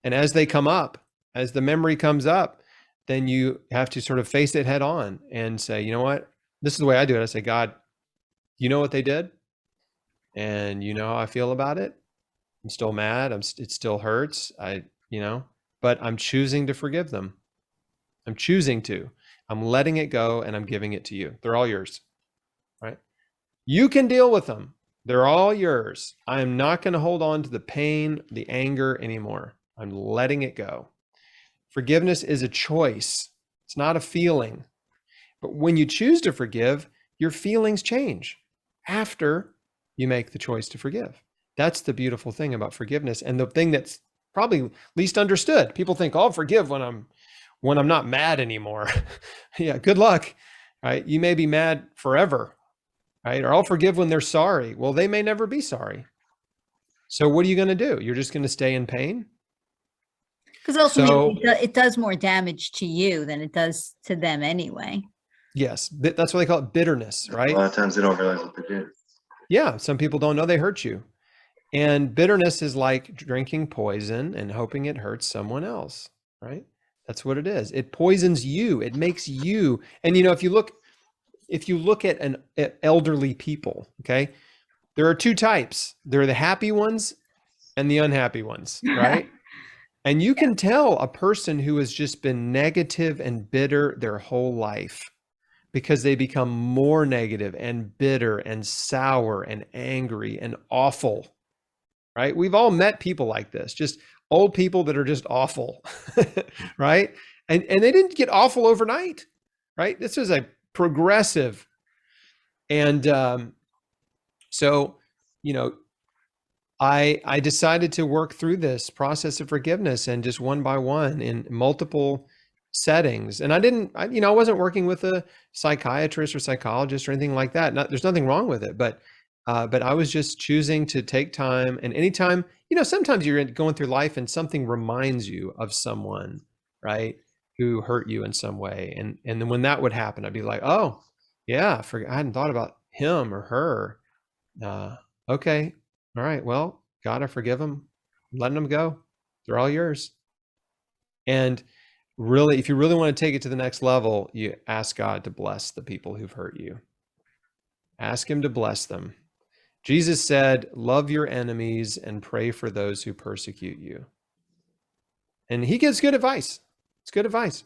S2: And as they come up, as the memory comes up, then you have to sort of face it head on and say, you know what? This is the way I do it. I say, God, you know what they did? And you know how I feel about it? I'm still mad. It still hurts. But I'm choosing to forgive them. I'm choosing to. I'm letting it go and I'm giving it to you. They're all yours, right? You can deal with them. They're all yours. I am not going to hold on to the pain, the anger anymore. I'm letting it go. Forgiveness is a choice. It's not a feeling. But when you choose to forgive, your feelings change after you make the choice to forgive. That's the beautiful thing about forgiveness, and the thing that's probably least understood. People think, "Oh, I'll forgive when I'm not mad anymore." Yeah, good luck. Right? You may be mad forever, right? Or I'll forgive when they're sorry. Well, they may never be sorry. So what are you going to do? You're just going to stay in pain?
S1: Because ultimately, it does more damage to you than it does to them anyway.
S2: Yes, that's why they call it bitterness, right?
S3: A lot of times they don't realize what they did.
S2: Yeah, some people don't know they hurt you. And bitterness is like drinking poison and hoping it hurts someone else, right? That's what it is. It poisons you. It makes you. And you know, if you look at elderly people, okay, there are two types. There are the happy ones and the unhappy ones, right? And you can tell a person who has just been negative and bitter their whole life, because they become more negative and bitter and sour and angry and awful, right? We've all met people like this, just old people that are just awful, right? And they didn't get awful overnight, right? This was a progressive. And so, you know, I decided to work through this process of forgiveness, and just one by one in multiple settings. And I wasn't working with a psychiatrist or psychologist or anything like that. There's nothing wrong with it, but I was just choosing to take time. And anytime, sometimes you're going through life and something reminds you of someone, right, who hurt you in some way. And then when that would happen, I'd be like, oh yeah, I hadn't thought about him or her. Okay. All right. Well, God, I forgive them, letting them go. They're all yours. And really, if you really want to take it to the next level, you ask God to bless the people who've hurt you. Ask him to bless them. Jesus said, love your enemies and pray for those who persecute you. And he gives good advice. It's good advice.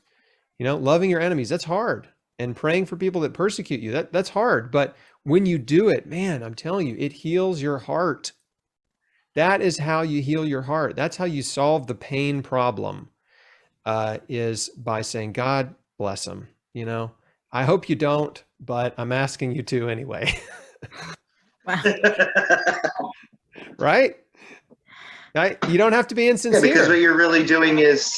S2: Loving your enemies, that's hard. And praying for people that persecute you, that's hard. But when you do it, man, I'm telling you, it heals your heart. That is how you heal your heart. That's how you solve the pain problem, is by saying, God, bless them. I hope you don't, but I'm asking you to anyway.
S1: Wow.
S2: Right? You don't have to be insincere.
S3: Yeah, because what you're really doing is,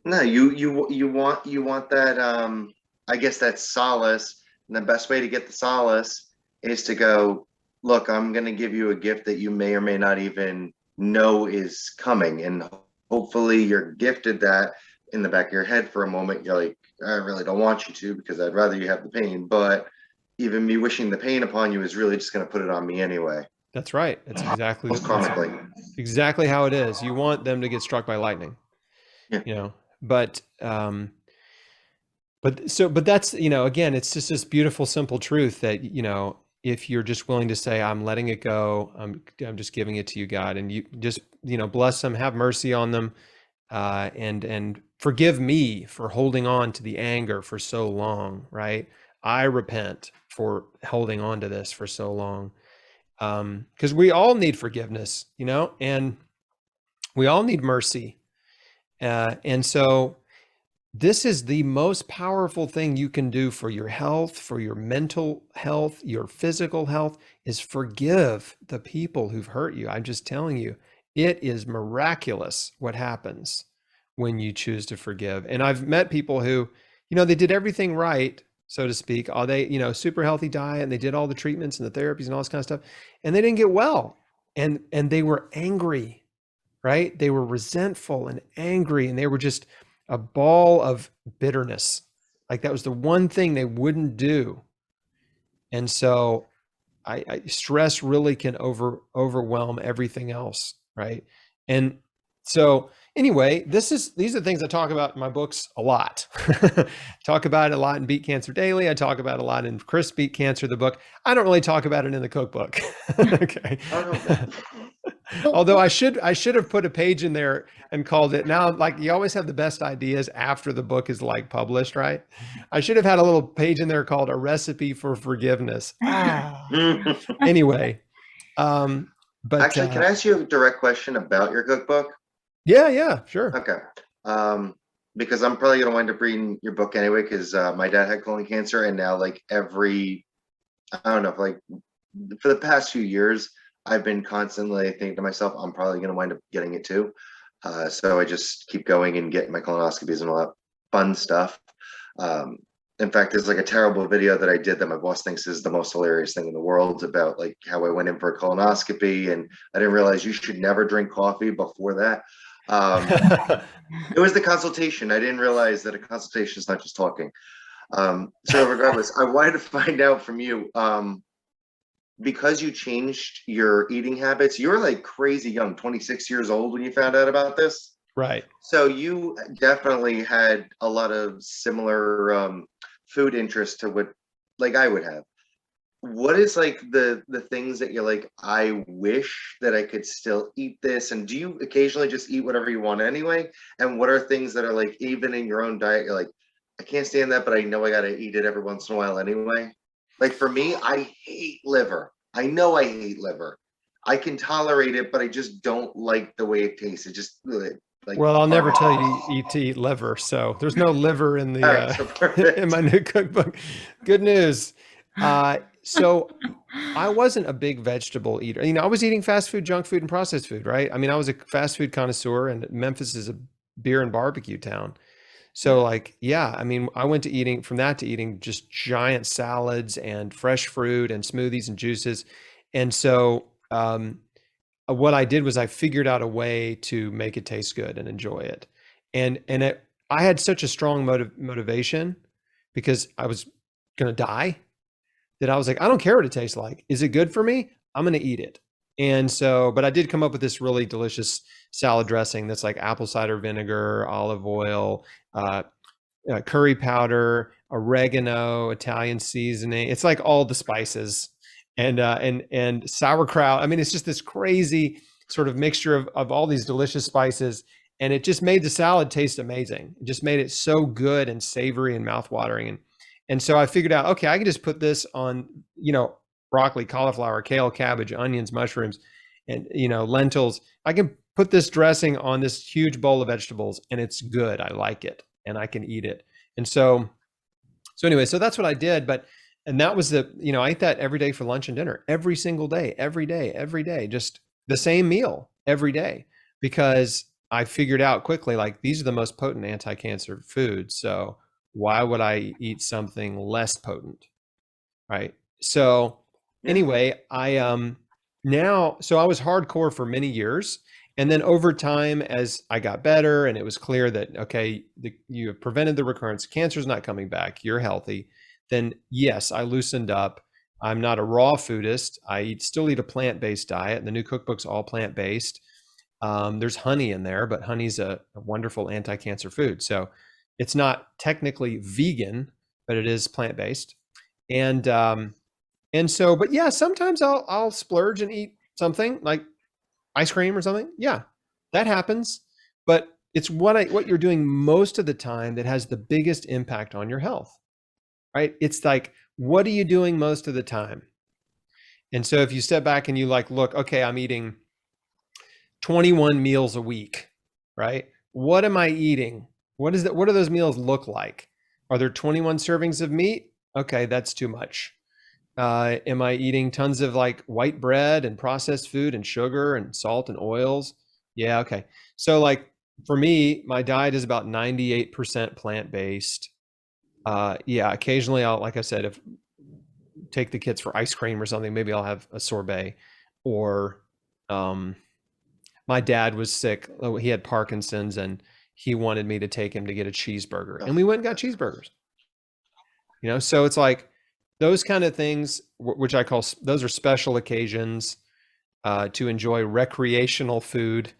S3: no, you want that, I guess that solace. And the best way to get the solace is to go, look, I'm going to give you a gift that you may or may not even know is coming. And hopefully you're gifted that in the back of your head for a moment. You're like, I really don't want you to, because I'd rather you have the pain. But even me wishing the pain upon you is really just going to put it on me anyway.
S2: That's right. It's exactly
S3: Exactly
S2: how it is. You want them to get struck by lightning.
S3: Yeah.
S2: But that's, again, it's just this beautiful, simple truth that, if you're just willing to say, I'm letting it go, I'm just giving it to you, God, and you just, bless them, have mercy on them, and forgive me for holding on to the anger for so long, right? I repent for holding on to this for so long. Because we all need forgiveness, and we all need mercy. And so this is the most powerful thing you can do for your health, for your mental health, your physical health, is forgive the people who've hurt you. I'm just telling you, it is miraculous what happens when you choose to forgive. And I've met people who, they did everything right, so to speak. They, super healthy diet, and they did all the treatments and the therapies and all this kind of stuff, and they didn't get well. And they were angry, right? They were resentful and angry, and they were just a ball of bitterness. Like that was the one thing they wouldn't do. And so stress really can overwhelm everything else, right? And so anyway, these are things I talk about in my books a lot. Talk about it a lot in Beat Cancer Daily. I talk about it a lot in Chrisbeatcancer, the book. I don't really talk about it in the cookbook. Okay. Although I should have put a page in there and called it, now, like, you always have the best ideas after the book is like published, right? I should have had a little page in there called A Recipe for Forgiveness. Anyway, but
S3: actually, can I ask you a direct question about your cookbook?
S2: Yeah, sure.
S3: Okay. Because I'm probably going to wind up reading your book anyway, because my dad had colon cancer, and now, like, I don't know, like for the past few years, I've been constantly thinking to myself, I'm probably going to wind up getting it too. So I just keep going and getting my colonoscopies and all that fun stuff. In fact, there's like a terrible video that I did that my boss thinks is the most hilarious thing in the world, about like how I went in for a colonoscopy, and I didn't realize you should never drink coffee before that. It was the consultation. I didn't realize that a consultation is not just talking. So regardless, I wanted to find out from you, because you changed your eating habits. You were like crazy young, 26 years old when you found out about this.
S2: Right.
S3: So you definitely had a lot of similar food interests to what, like, I would have. what is like the things that you're like, I wish that I could still eat this? And do you occasionally just eat whatever you want anyway? And what are things that are like, even in your own diet, you're like, I can't stand that, but I know I got to eat it every once in a while anyway? Like for me, I hate liver. I know I hate liver. I can tolerate it, but I just don't like the way it tastes. It just like,
S2: Well, I'll never tell you to eat liver. So there's no liver in
S3: all
S2: the
S3: right, so perfect.
S2: in my new cookbook. Good news. So I wasn't a big vegetable eater. You know, I was eating fast food, junk food, and processed food, right? I mean, I was a fast food connoisseur, and Memphis is a beer and barbecue town. So like, yeah, I mean, I went to eating from that to eating just giant salads and fresh fruit and smoothies and juices. And so what I did was I figured out a way to make it taste good and enjoy it. I had such a strong motivation because I was going to die that I was like, I don't care what it tastes like. Is it good for me? I'm going to eat it. And so, but I did come up with this really delicious salad dressing that's like apple cider vinegar, olive oil, curry powder, oregano, Italian seasoning. It's like all the spices and sauerkraut. I mean, it's just this crazy sort of mixture of all these delicious spices. And it just made the salad taste amazing. It just made it so good and savory and mouthwatering. And so I figured out, okay, I can just put this on, you know, broccoli, cauliflower, kale, cabbage, onions, mushrooms, and, you know, lentils. I can put this dressing on this huge bowl of vegetables and it's good. I like it and I can eat it. And so anyway, so that's what I did. And that was you know, I ate that every day for lunch and dinner, every single day, every day, just the same meal every day, because I figured out quickly, like, these are the most potent anti-cancer foods. So why would I eat something less potent? Right. So anyway, so I was hardcore for many years. And then over time, as I got better and it was clear that, okay, you have prevented the recurrence, cancer's not coming back, you're healthy, then yes, I loosened up. I'm not a raw foodist. I still eat a plant-based diet. The new cookbook's all plant-based. There's honey in there, but honey's a wonderful anti-cancer food. So it's not technically vegan, but it is plant-based. And so, but yeah, sometimes I'll splurge and eat something like ice cream or something. Yeah, that happens. But it's what you're doing most of the time that has the biggest impact on your health, right? It's like, what are you doing most of the time? And so if you step back and you like, look, okay, I'm eating 21 meals a week, right? What am I eating? What do those meals look like? Are there 21 servings of meat? Okay, that's too much. Am I eating tons of like white bread and processed food and sugar and salt and oils? Yeah, okay. So like for me, my diet is about 98% plant-based. Yeah, occasionally like I said, if take the kids for ice cream or something, maybe I'll have a sorbet. Or my dad was sick. He had Parkinson's and he wanted me to take him to get a cheeseburger. And we went and got cheeseburgers. You know, so it's like those kind of things, which I call, those are special occasions to enjoy recreational food.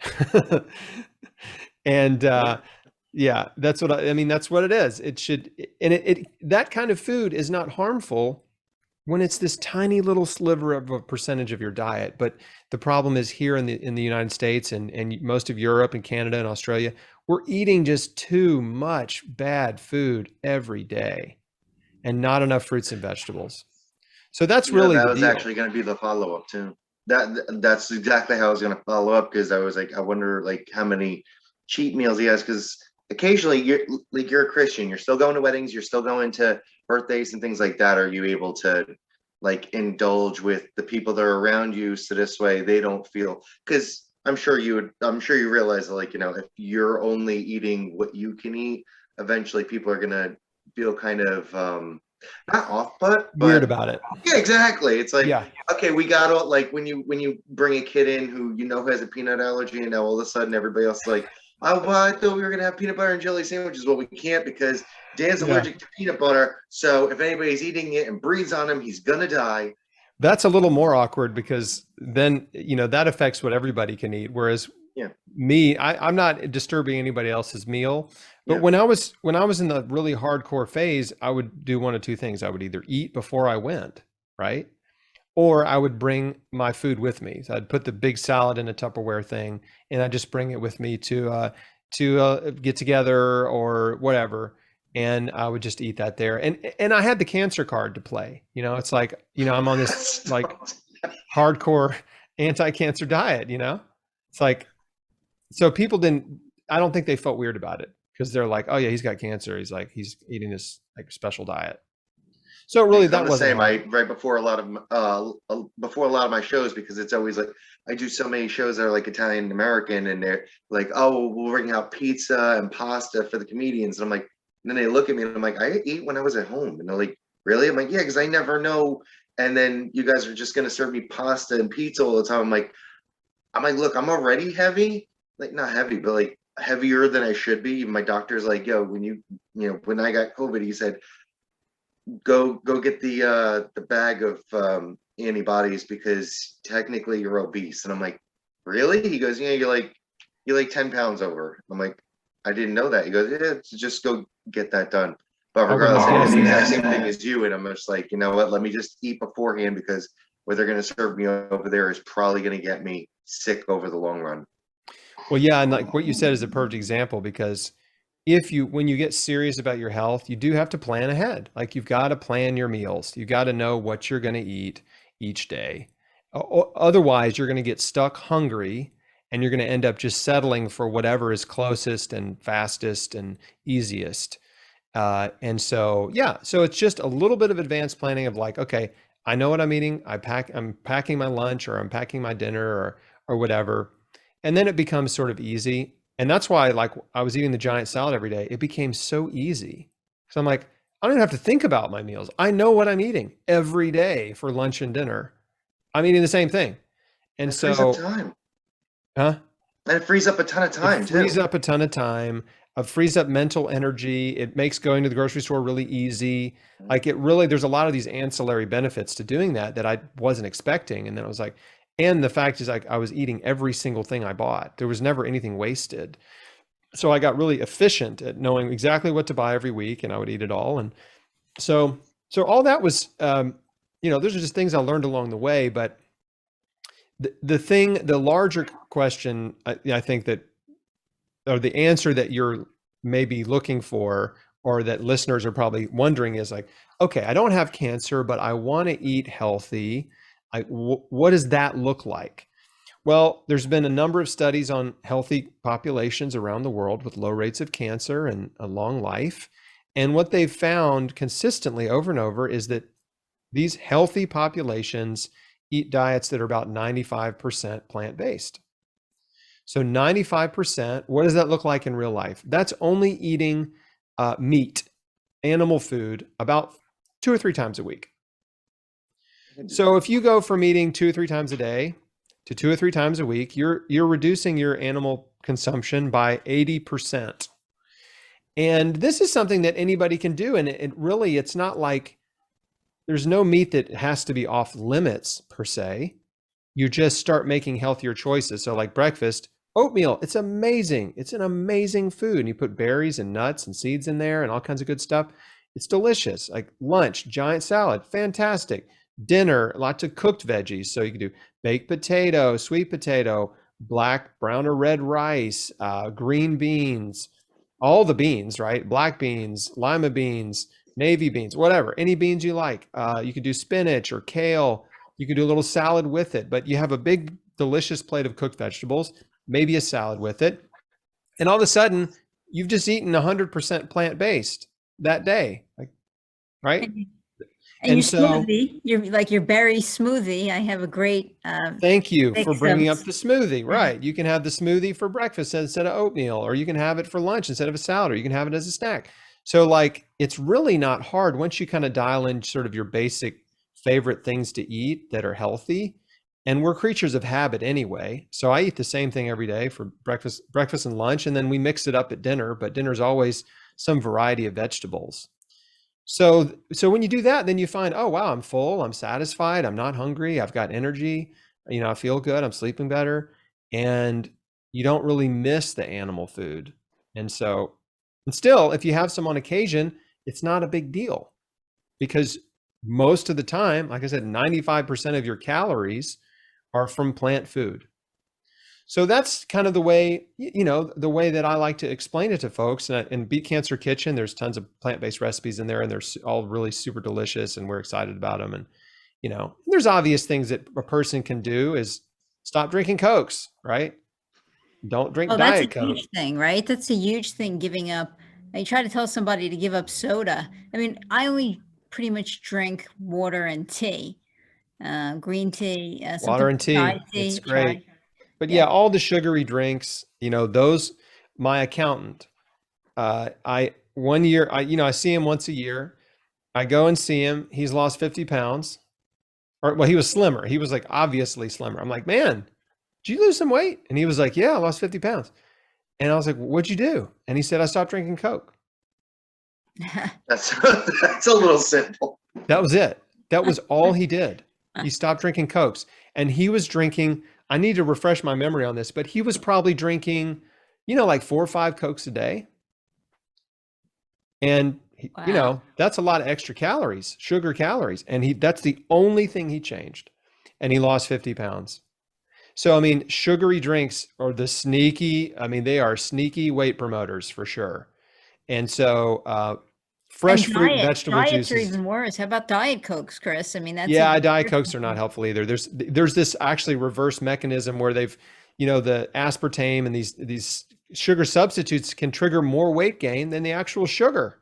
S2: And yeah, that's what I mean, that's what it is. It should, and that kind of food is not harmful when it's this tiny little sliver of a percentage of your diet. But the problem is here in the United States and most of Europe and Canada and Australia, we're eating just too much bad food every day and not enough fruits and vegetables. So that's really
S3: that
S2: the
S3: was
S2: deal.
S3: actually going to be the follow-up too. That's exactly how I was going to follow up, because I was like, I wonder like how many cheat meals he has, because occasionally you're a Christian, you're still going to weddings, you're still going to birthdays and things like that. Are you able to like indulge with the people that are around you so this way they don't feel, because I'm sure you realize that, like, you know, if you're only eating what you can eat, eventually people are gonna feel kind of not off put,
S2: Weird
S3: but
S2: about it.
S3: yeah, exactly. It's like,
S2: Yeah.
S3: okay, we got all, like, when you bring a kid in who you know has a peanut allergy, and now all of a sudden everybody else is like, oh, well, I thought we were gonna have peanut butter and jelly sandwiches. Well, we can't because Dan's allergic to peanut butter. So if anybody's eating it and breathes on him, he's gonna die.
S2: That's a little more awkward, because then, you know, that affects what everybody can eat. Whereas me, I'm not disturbing anybody else's meal. But when I was in the really hardcore phase, I would do one of two things. I would either eat before I went, right? or I would bring my food with me. So I'd put the big salad in a Tupperware thing, and I'd just bring it with me to get together or whatever. And I would just eat that there. And I had the cancer card to play. You know, it's like, you know, I'm on this like hardcore anti-cancer diet, you know? It's like, so people didn't, I don't think they felt weird about it because they're like, oh yeah, he's got cancer. He's like, he's eating this like special diet. So really that
S3: I'm the
S2: wasn't
S3: same.
S2: hard.
S3: Right before a lot of my shows, because it's always like I do so many shows that are like Italian American, and they're like, oh, we'll bring out pizza and pasta for the comedians, and I'm like, and then they look at me and I'm like, I ate when I was at home, and they're like, really? I'm like, yeah, because I never know. And then you guys are just gonna serve me pasta and pizza all the time. I'm like, look, I'm already heavy, like not heavy, but like heavier than I should be. My doctor's like, yo, when I got COVID, he said, go get the bag of antibodies because technically you're obese. And I'm like, really? He goes, yeah, you're like 10 pounds over. I'm like, I didn't know that. He goes, yeah, just go get that done. But regardless, I did the exact same thing as you, and I'm just like, you know what, let me just eat beforehand, because what they're going to serve me over there is probably going to get me sick over the long run.
S2: Well, yeah, and like what you said is a perfect example, because when you get serious about your health, you do have to plan ahead. Like you've got to plan your meals. You got to know what you're going to eat each day. Otherwise, you're going to get stuck hungry, and you're going to end up just settling for whatever is closest and fastest and easiest. And so, yeah, so it's just a little bit of advanced planning of like, okay, I know what I'm eating. I'm packing my lunch, or I'm packing my dinner, or whatever. And then it becomes sort of easy. And that's why, like, I was eating the giant salad every day. It became so easy. So I'm like, I don't even have to think about my meals. I know what I'm eating every day for lunch and dinner. I'm eating the same thing. And
S3: It frees
S2: so,
S3: up time.
S2: huh?
S3: And it frees up a ton of time,
S2: It frees
S3: too.
S2: up a ton of time. It frees up mental energy. It makes going to the grocery store really easy. Like there's a lot of these ancillary benefits to doing that I wasn't expecting. And then I was like, and the fact is, like, I was eating every single thing I bought. There was never anything wasted. So I got really efficient at knowing exactly what to buy every week, and I would eat it all. And so all that was, those are just things I learned along the way. But the larger question, I think that, or the answer that you're maybe looking for, or that listeners are probably wondering, is like, okay, I don't have cancer, but I want to eat healthy. What does that look like? Well, there's been a number of studies on healthy populations around the world with low rates of cancer and a long life. And what they've found consistently over and over is that these healthy populations eat diets that are about 95% plant-based. So 95%, what does that look like in real life? That's only eating meat, animal food, about 2 or 3 times a week. So if you go from eating 2 or 3 times a day to 2 or 3 times a week, you're reducing your animal consumption by 80%. And this is something that anybody can do. And it's not like there's no meat that has to be off limits per se. You just start making healthier choices. So like breakfast, oatmeal, it's amazing. It's an amazing food. And you put berries and nuts and seeds in there and all kinds of good stuff. It's delicious. Like lunch, giant salad, fantastic. Dinner, lots of cooked veggies. So you can do baked potato, sweet potato, black, brown, or red rice, green beans, all the beans, right? Black beans, lima beans, navy beans, whatever, any beans you like. You could do spinach or kale. You can do a little salad with it, but you have a big, delicious plate of cooked vegetables, maybe a salad with it. And all of a sudden, you've just eaten 100% plant-based that day, like, right?
S1: And your smoothie, your berry smoothie. I have a great.
S2: Thank you for bringing up
S1: of-
S2: the smoothie. Right. You can have the smoothie for breakfast instead of oatmeal, or you can have it for lunch instead of a salad, or you can have it as a snack. So like, it's really not hard once you kind of dial in sort of your basic favorite things to eat that are healthy. And we're creatures of habit anyway. So I eat the same thing every day for breakfast and lunch, and then we mix it up at dinner, but dinner's always some variety of vegetables. So when you do that, then you find, oh, wow, I'm full, I'm satisfied, I'm not hungry, I've got energy, I feel good, I'm sleeping better, and you don't really miss the animal food. And still, if you have some on occasion, it's not a big deal, because most of the time, like I said, 95% of your calories are from plant food. So that's kind of the way, the way that I like to explain it to folks. And in Beat Cancer Kitchen, there's tons of plant-based recipes in there, and they're all really super delicious, and we're excited about them. And, there's obvious things that a person can do is stop drinking Cokes, right? Don't drink
S1: Oh, that's a
S2: Diet Coke.
S1: huge thing, right? That's a huge thing, giving up. I try to tell somebody to give up soda. I mean, I only pretty much drink water and tea, green tea,
S2: Water and
S1: sometimes chai
S2: tea, it's
S1: tea,
S2: great.
S1: chai.
S2: But
S1: Yeah.
S2: yeah, all the sugary drinks, those, my accountant, one year, I see him once a year. I go and see him. He's lost 50 pounds. Or, well, he was slimmer. He was like obviously slimmer. I'm like, man, did you lose some weight? And he was like, yeah, I lost 50 pounds. And I was like, what'd you do? And he said, I stopped drinking Coke.
S3: That's a little simple.
S2: That was it. That was all he did. He stopped drinking Cokes. And he was drinking, I need to refresh my memory on this, but he was probably drinking, like 4 or 5 Cokes a day. And
S1: Wow.
S2: that's a lot of extra calories, sugar calories. And that's the only thing he changed. And he lost 50 pounds. So, I mean, sugary drinks are they are sneaky weight promoters for sure. And so, fresh
S1: And
S2: fruit and vegetable
S1: diets are
S2: juices.
S1: even worse. How about Diet Cokes, Chris? I mean, that's
S2: Yeah,
S1: even
S2: Diet
S1: worse.
S2: Cokes are not helpful either. There's this actually reverse mechanism where they've, the aspartame and these sugar substitutes can trigger more weight gain than the actual sugar.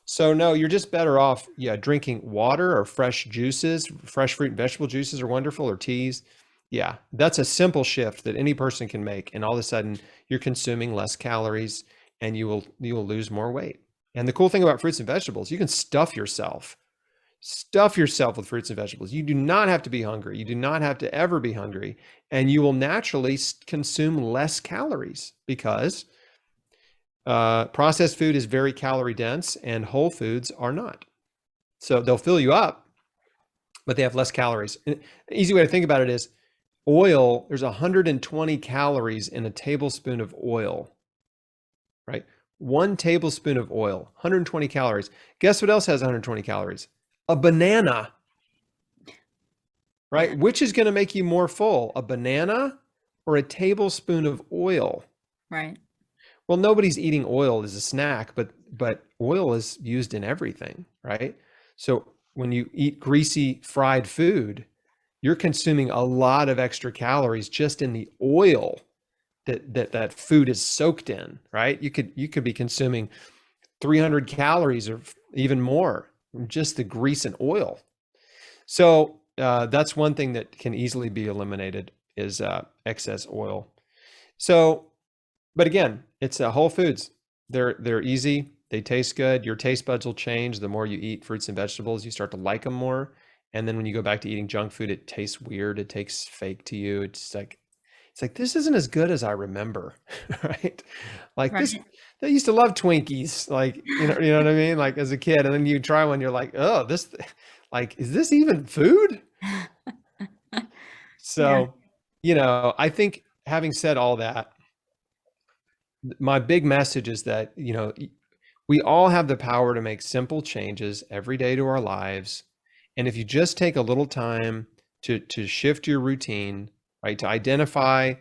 S2: So no, you're just better off, drinking water or fresh juices. Fresh fruit and vegetable juices are wonderful, or teas. Yeah, that's a simple shift that any person can make, and all of a sudden you're consuming less calories, and you will lose more weight. And the cool thing about fruits and vegetables, you can stuff yourself with fruits and vegetables. You do not have to be hungry. You do not have to ever be hungry, and you will naturally consume less calories because processed food is very calorie dense and whole foods are not. So they'll fill you up, but they have less calories. An easy way to think about it is oil. There's 120 calories in a tablespoon of oil, right? 1 tablespoon of oil, 120 calories. Guess what else has 120 calories? A banana, right? Which is going to make you more full, a banana or a tablespoon of oil?
S1: Right.
S2: Well, nobody's eating oil as a snack, but oil is used in everything, right? So when you eat greasy fried food, you're consuming a lot of extra calories just in the oil that food is soaked in, right? You could be consuming 300 calories or even more from just the grease and oil. So that's one thing that can easily be eliminated is excess oil. So, but again, it's whole foods. They're easy. They taste good. Your taste buds will change the more you eat fruits and vegetables. You start to like them more. And then when you go back to eating junk food, it tastes weird. It tastes fake to you. It's like this isn't as good as I remember, right? Like this, they used to love Twinkies, like you know what I mean, like as a kid, and then you try one, you're like, oh, this, like, is this even food? So, I think having said all that, my big message is that we all have the power to make simple changes every day to our lives, and if you just take a little time to shift your routine, right, to identify,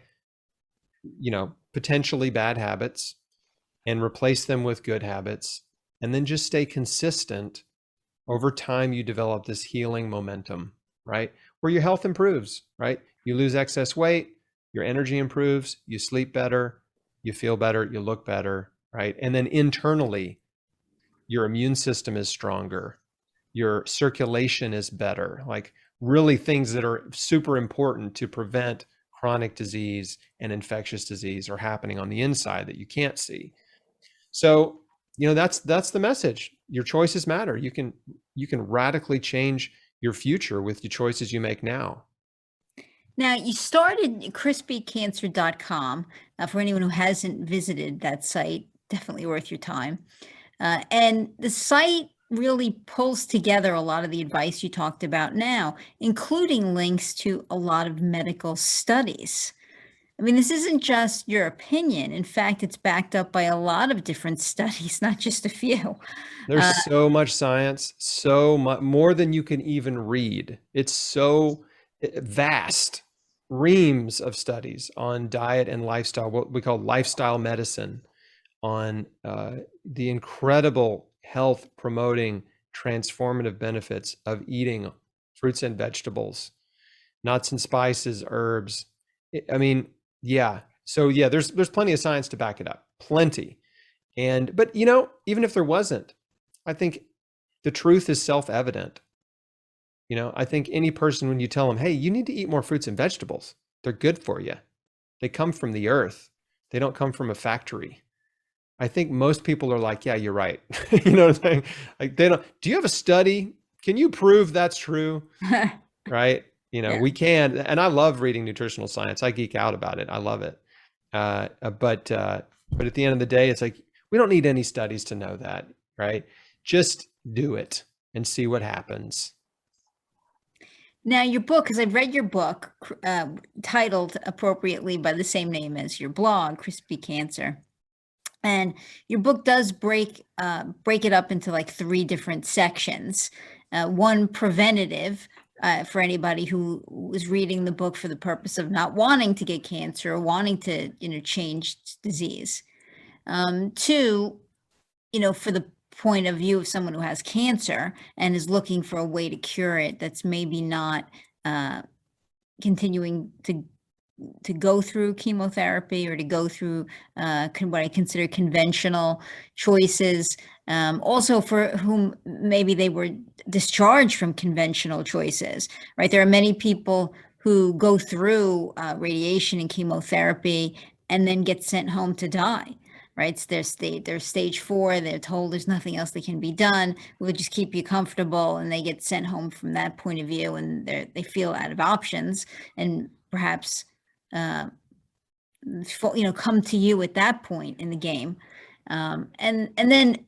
S2: potentially bad habits and replace them with good habits, and then just stay consistent over time, you develop this healing momentum, right? Where your health improves, right? You lose excess weight, your energy improves, you sleep better, you feel better, you look better, right? And then internally, your immune system is stronger, your circulation is better, like really things that are super important to prevent chronic disease and infectious disease are happening on the inside that you can't see. So, that's the message. Your choices matter. You can radically change your future with the choices you make now.
S1: Now, you started Chrisbeatcancer.com. For anyone who hasn't visited that site, definitely worth your time. And the site really pulls together a lot of the advice you talked about now, including links to a lot of medical studies. I mean, this isn't just your opinion. In fact, it's backed up by a lot of different studies, not just a few.
S2: There's so much science, so much more than you can even read. It's so vast, reams of studies on diet and lifestyle, what we call lifestyle medicine, on the incredible health promoting transformative benefits of eating fruits and vegetables, nuts and spices, herbs. I mean, yeah. So yeah, there's plenty of science to back it up. Plenty. But you know, even if there wasn't, I think the truth is self-evident. You know, I think any person, when you tell them, hey, you need to eat more fruits and vegetables, they're good for you. They come from the earth. They don't come from a factory. I think most people are like, yeah, you're right. You know what I'm saying? Like they don't, do you have a study? Can you prove that's true? Right? You know,
S1: Yeah.
S2: we can, and I love reading nutritional science. I geek out about it. I love it. But at the end of the day, it's like, we don't need any studies to know that, right? Just do it and see what happens.
S1: Now, your book, because I've read your book, titled appropriately by the same name as your blog, Chrisbeatcancer. And your book does break it up into like 3 different sections. One preventative, for anybody who was reading the book for the purpose of not wanting to get cancer or wanting to, change disease. 2, for the point of view of someone who has cancer and is looking for a way to cure it that's maybe not continuing to go through chemotherapy or to go through what I consider conventional choices. Also for whom maybe they were discharged from conventional choices, right? There are many people who go through radiation and chemotherapy and then get sent home to die, right? So they're stage 4, they're told there's nothing else that can be done. We'll just keep you comfortable, and they get sent home from that point of view, and they feel out of options, and perhaps come to you at that point in the game. And then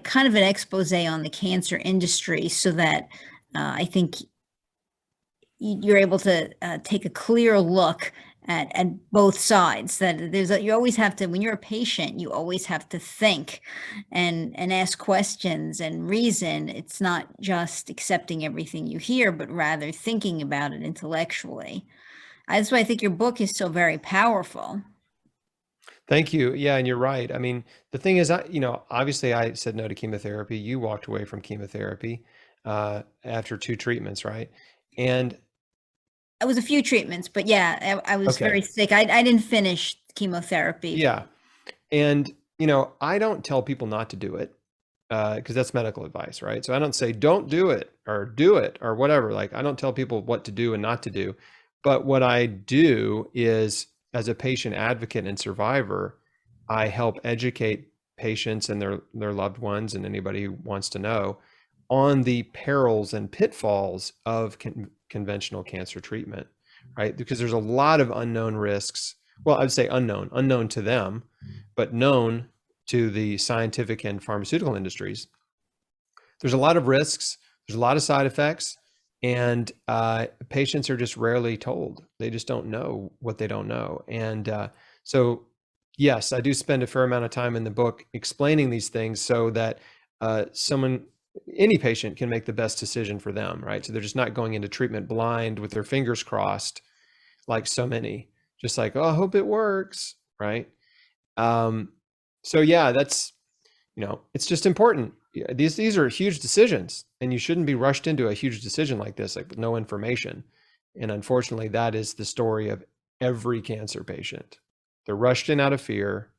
S1: kind of an expose on the cancer industry, so that I think you're able to take a clear look at both sides. That you always have to, when you're a patient, you always have to think and ask questions and reason. It's not just accepting everything you hear, but rather thinking about it intellectually. That's why I think your book is so very powerful.
S2: Thank you. Yeah, and you're right. I mean, the thing is, obviously I said no to chemotherapy. You walked away from chemotherapy after 2 treatments, right? And
S1: It was a few treatments, but yeah, I was very
S2: okay,
S1: sick. I didn't finish chemotherapy.
S2: yeah. And, I don't tell people not to do it because that's medical advice, right? So I don't say don't do it or whatever. Like I don't tell people what to do and not to do. But what I do is, as a patient advocate and survivor, I help educate patients and their loved ones and anybody who wants to know on the perils and pitfalls of conventional cancer treatment, right? Because there's a lot of unknown risks. Well, I'd say unknown to them, but known to the scientific and pharmaceutical industries. There's a lot of risks. There's a lot of side effects, and patients are just rarely told. They just don't know what they don't know. And so, yes, I do spend a fair amount of time in the book explaining these things so that any patient can make the best decision for them, right? So they're just not going into treatment blind with their fingers crossed, like so many, just like, oh, I hope it works, right? So yeah, that's, it's just important. These are huge decisions, and you shouldn't be rushed into a huge decision like this, like with no information. And unfortunately, that is the story of every cancer patient. They're rushed in out of fear.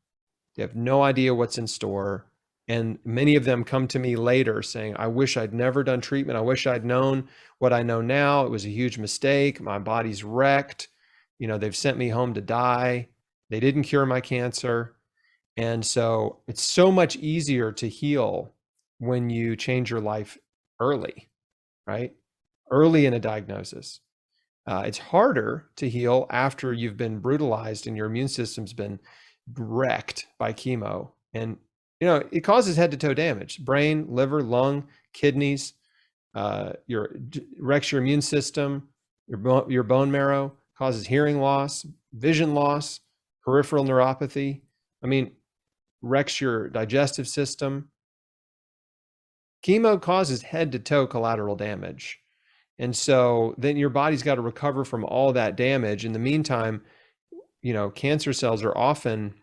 S2: They have no idea what's in store. And many of them come to me later saying, I wish I'd never done treatment. I wish I'd known what I know now. It was a huge mistake. My body's wrecked. They've sent me home to die. They didn't cure my cancer. And so it's so much easier to heal when you change your life early, right? Early in a diagnosis. It's harder to heal after you've been brutalized and your immune system's been wrecked by chemo. And, it causes head to toe damage: brain, liver, lung, kidneys, wrecks your immune system, your bone marrow, causes hearing loss, vision loss, peripheral neuropathy. I mean, wrecks your digestive system. Chemo causes head to toe collateral damage. And so then your body's got to recover from all that damage. In the meantime, cancer cells are often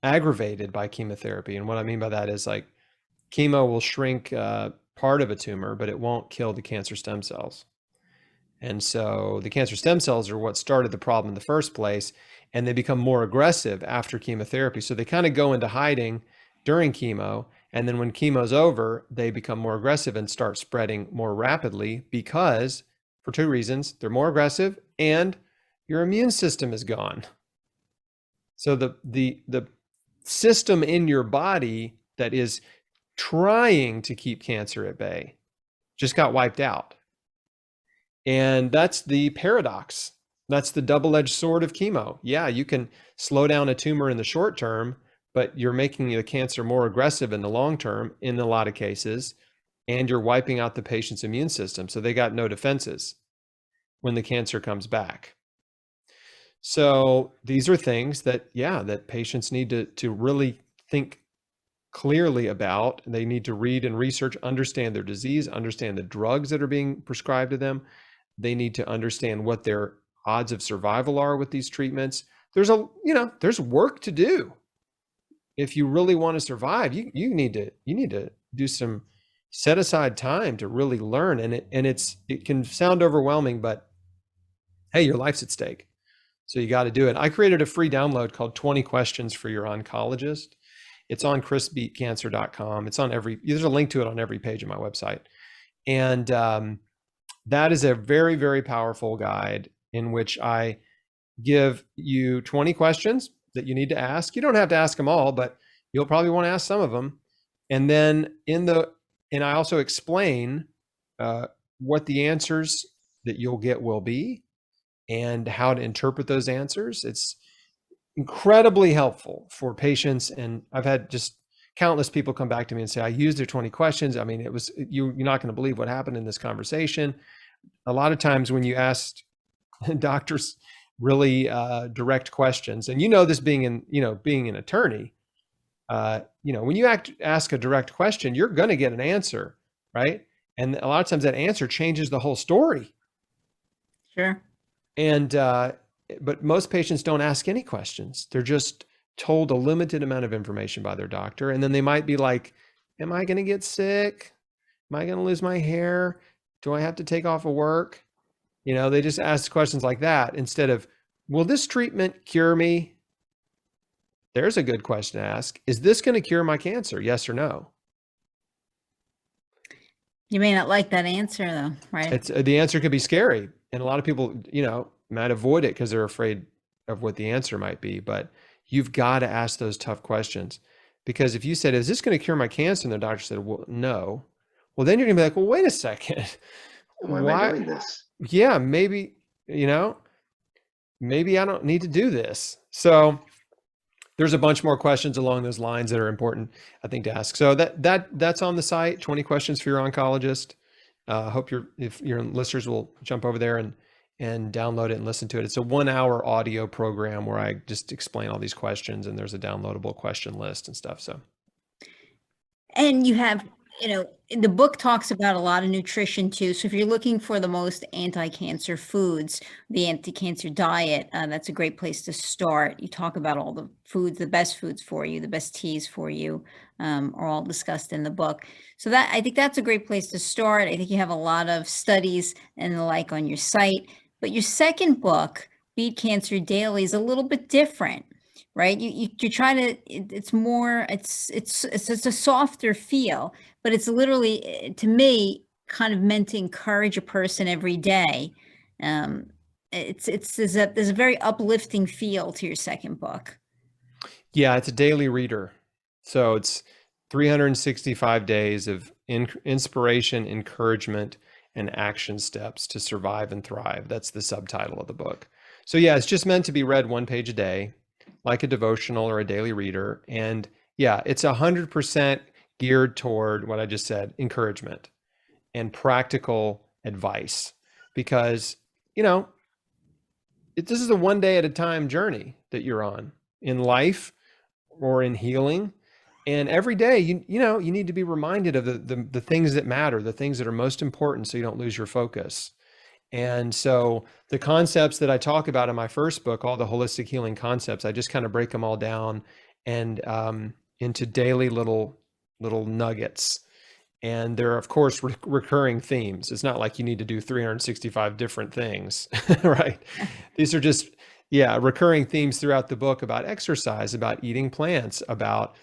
S2: aggravated by chemotherapy. And what I mean by that is like chemo will shrink part of a tumor, but it won't kill the cancer stem cells. And so the cancer stem cells are what started the problem in the first place, and they become more aggressive after chemotherapy. So they kind of go into hiding during chemo. And then when chemo's over, they become more aggressive and start spreading more rapidly because, for two reasons, they're more aggressive and your immune system is gone. So the system in your body that is trying to keep cancer at bay just got wiped out. And that's the paradox. That's the double-edged sword of chemo. Yeah, you can slow down a tumor in the short term, but you're making the cancer more aggressive in the long term in a lot of cases, and you're wiping out the patient's immune system. So they got no defenses when the cancer comes back. So these are things that, that patients need to really think clearly about. They need to read and research, understand their disease, understand the drugs that are being prescribed to them. They need to understand what their odds of survival are with these treatments. There's there's work to do. If you really want to survive, you need to do some set aside time to really learn. And it can sound overwhelming, but hey, your life's at stake. So you got to do it. I created a free download called 20 Questions for Your Oncologist. It's on chrisbeatcancer.com. There's a link to it on every page of my website. And that is a very, very powerful guide in which I give you 20 questions that you need to ask. You don't have to ask them all, but you'll probably want to ask some of them. And then and I also explain what the answers that you'll get will be and how to interpret those answers. It's incredibly helpful for patients. And I've had just countless people come back to me and say, I used their 20 questions. I mean, you're not going to believe what happened in this conversation. A lot of times when you asked doctors really direct questions, and this being an attorney, when you ask a direct question, you're going to get an answer, right? And a lot of times that answer changes the whole story.
S1: Sure.
S2: And but most patients don't ask any questions. They're just told a limited amount of information by their doctor, and then they might be like, "Am I going to get sick? Am I going to lose my hair? Do I have to take off of work?" They just ask questions like that instead of, will this treatment cure me? There's a good question to ask. Is this going to cure my cancer? Yes or no?
S1: You may not like that answer though, right?
S2: The answer could be scary. And a lot of people, might avoid it because they're afraid of what the answer might be. But you've got to ask those tough questions. Because if you said, is this going to cure my cancer? And the doctor said, well, no. Well, then you're going to be like, well, wait a second.
S3: Why am I doing this?
S2: Yeah, maybe, maybe I don't need to do this. So there's a bunch more questions along those lines that are important, I think, to ask. So that's on the site, 20 Questions for Your Oncologist. Hope if your listeners will jump over there and download it and listen to it. It's a 1-hour audio program where I just explain all these questions, and there's a downloadable question list and stuff. So,
S1: and you have, the book talks about a lot of nutrition too. So if you're looking for the most anti-cancer foods, the anti-cancer diet, that's a great place to start. You talk about all the foods, the best foods for you, the best teas for you, are all discussed in the book. So I think that's a great place to start. I think you have a lot of studies and the like on your site. But your second book, Beat Cancer Daily, is a little bit different, right? You try to, it's more, it's a softer feel, but it's literally, to me, kind of meant to encourage a person every day. There's a very uplifting feel to your second book.
S2: Yeah, it's a daily reader. So it's 365 days of inspiration, encouragement, and action steps to survive and thrive. That's the subtitle of the book. So yeah, it's just meant to be read 1 page a day, like a devotional or a daily reader. And yeah, it's 100% geared toward what I just said, encouragement and practical advice. Because, you know, this is a one day at a time journey that you're on in life or in healing. And every day, you know, you need to be reminded of the things that matter, the things that are most important, so you don't lose your focus. And so the concepts that I talk about in my first book, all the holistic healing concepts, I just kind of break them all down and into daily little nuggets. And there are, of course, recurring themes. It's not like you need to do 365 different things, right? These are just, recurring themes throughout the book about exercise, about eating plants, about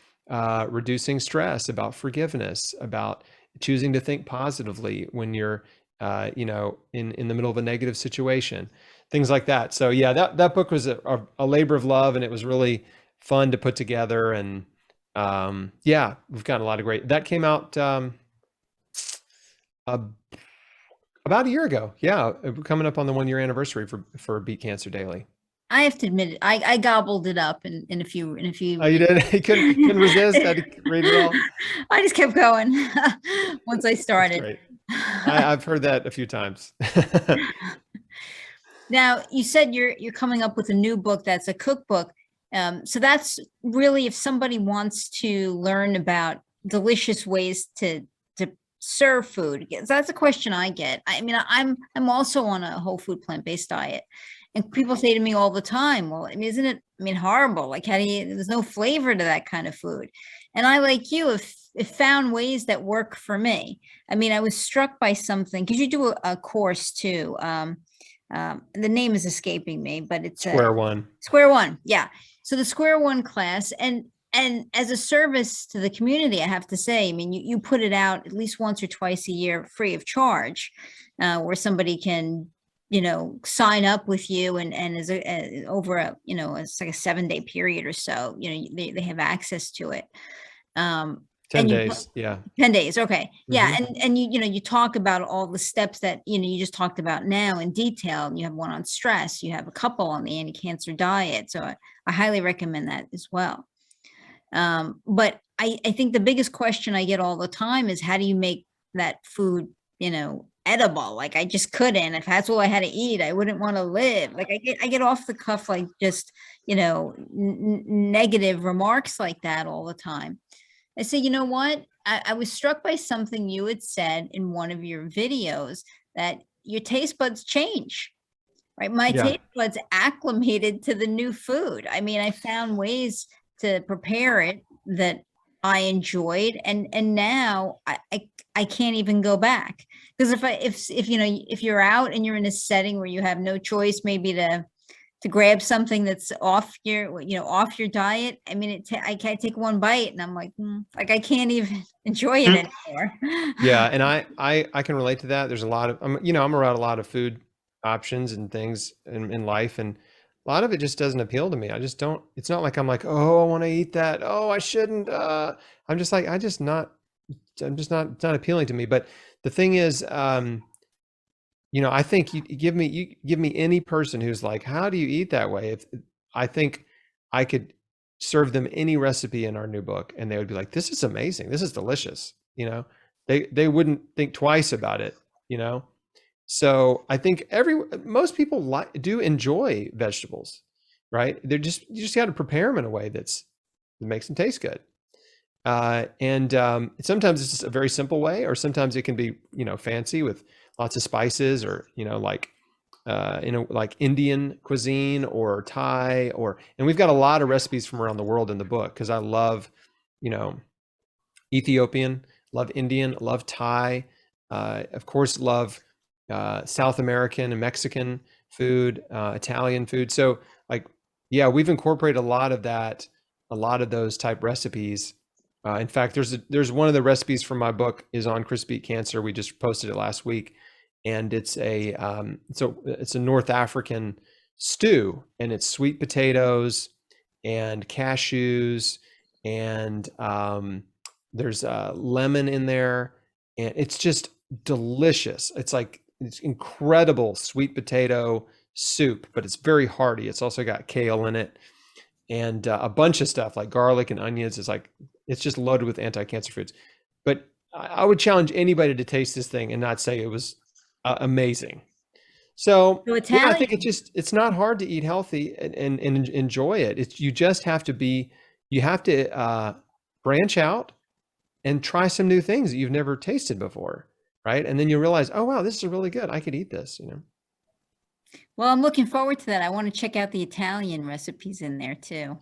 S2: reducing stress, about forgiveness, about choosing to think positively when you're, you know, in the middle of a negative situation, things like that. So yeah, that book was a labor of love, and it was really fun to put together. And yeah, we've got a lot of great, that came out about a year ago. Yeah, we're coming up on the 1 year anniversary for Beat Cancer Daily.
S1: I have to admit it, I gobbled it up in a few
S2: Oh, you did? You couldn't resist. Had to read it all.
S1: I just kept going once I
S2: That's
S1: started.
S2: great. I've heard that a few times.
S1: Now, you said you're coming up with a new book that's a cookbook. So that's really, if somebody wants to learn about delicious ways to serve food. That's a question I get. I mean, I'm also on a whole food plant-based diet, and people say to me all the time, well, I mean, isn't it, I mean, horrible? Like, how do you, there's no flavor to that kind of food. And I, like you, have found ways that work for me. I mean, I was struck by something, because you do a course too. The name is escaping me, but it's
S2: Square One.
S1: Square One. Yeah. So the Square One class, and as a service to the community, I have to say, I mean, you put it out at least once or twice a year free of charge, where somebody can, you know, sign up with you, and as over a, you know, it's like a 7-day period or so, you know, they have access to it.
S2: 10 days. Yeah.
S1: 10 days. Okay. Yeah.
S2: Mm-hmm.
S1: And you know, you talk about all the steps that, you know, you just talked about now in detail. You have one on stress, you have a couple on the anti-cancer diet. So I highly recommend that as well. But I think the biggest question I get all the time is, how do you make that food, you know, edible? Like, I just couldn't. If that's all I had to eat, I wouldn't want to live. Like, I get off the cuff, like, just, you know, negative remarks like that all the time. I say, you know what? I was struck by something you had said in one of your videos, that your taste buds change, right? My taste buds acclimated to the new food. I mean, I found ways to prepare it that I enjoyed, and now I can't even go back, because if you know, if you're out and you're in a setting where you have no choice, maybe to grab something that's off your, you know, off your diet. I mean, I can't take one bite, and I'm like, like, I can't even enjoy it anymore.
S2: Yeah, and I can relate to that. There's a lot of, you know, I'm around a lot of food options and things in life, and a lot of it just doesn't appeal to me. I just don't. It's not like I'm like, oh, I want to eat that. Oh, I shouldn't. I'm just like, it's not appealing to me. But the thing is, you know, I think you give me any person who's like, how do you eat that way? If I think I could serve them any recipe in our new book, and they would be like, this is amazing. This is delicious. You know, they wouldn't think twice about it, you know? So I think most people do enjoy vegetables, right? You just got to prepare them in a way that makes them taste good. And sometimes it's just a very simple way, or sometimes it can be, you know, fancy with lots of spices, or, you know, like, you know, like Indian cuisine or Thai, and we've got a lot of recipes from around the world in the book, because I love, you know, Ethiopian, love Indian, love Thai, of course, love South American and Mexican food, Italian food. So, like, yeah, we've incorporated a lot of that, a lot of those type recipes. In fact, there's one of the recipes from my book is on Chrisbeatcancer. We just posted it last week, and it's a North African stew, and it's sweet potatoes and cashews, and there's lemon in there, and it's just delicious. It's incredible sweet potato soup, but it's very hearty. It's also got kale in it, and a bunch of stuff like garlic and onions. It's just loaded with anti-cancer foods. But I would challenge anybody to taste this thing and not say it was amazing. So
S1: So
S2: yeah, I think
S1: Italian.
S2: it's not hard to eat healthy and enjoy it. It's you just have to be you have to branch out and try some new things that you've never tasted before, right? And then you realize, oh wow, this is really good. I could eat this, you know.
S1: Well, I'm looking forward to that. I want to check out the Italian recipes in there too.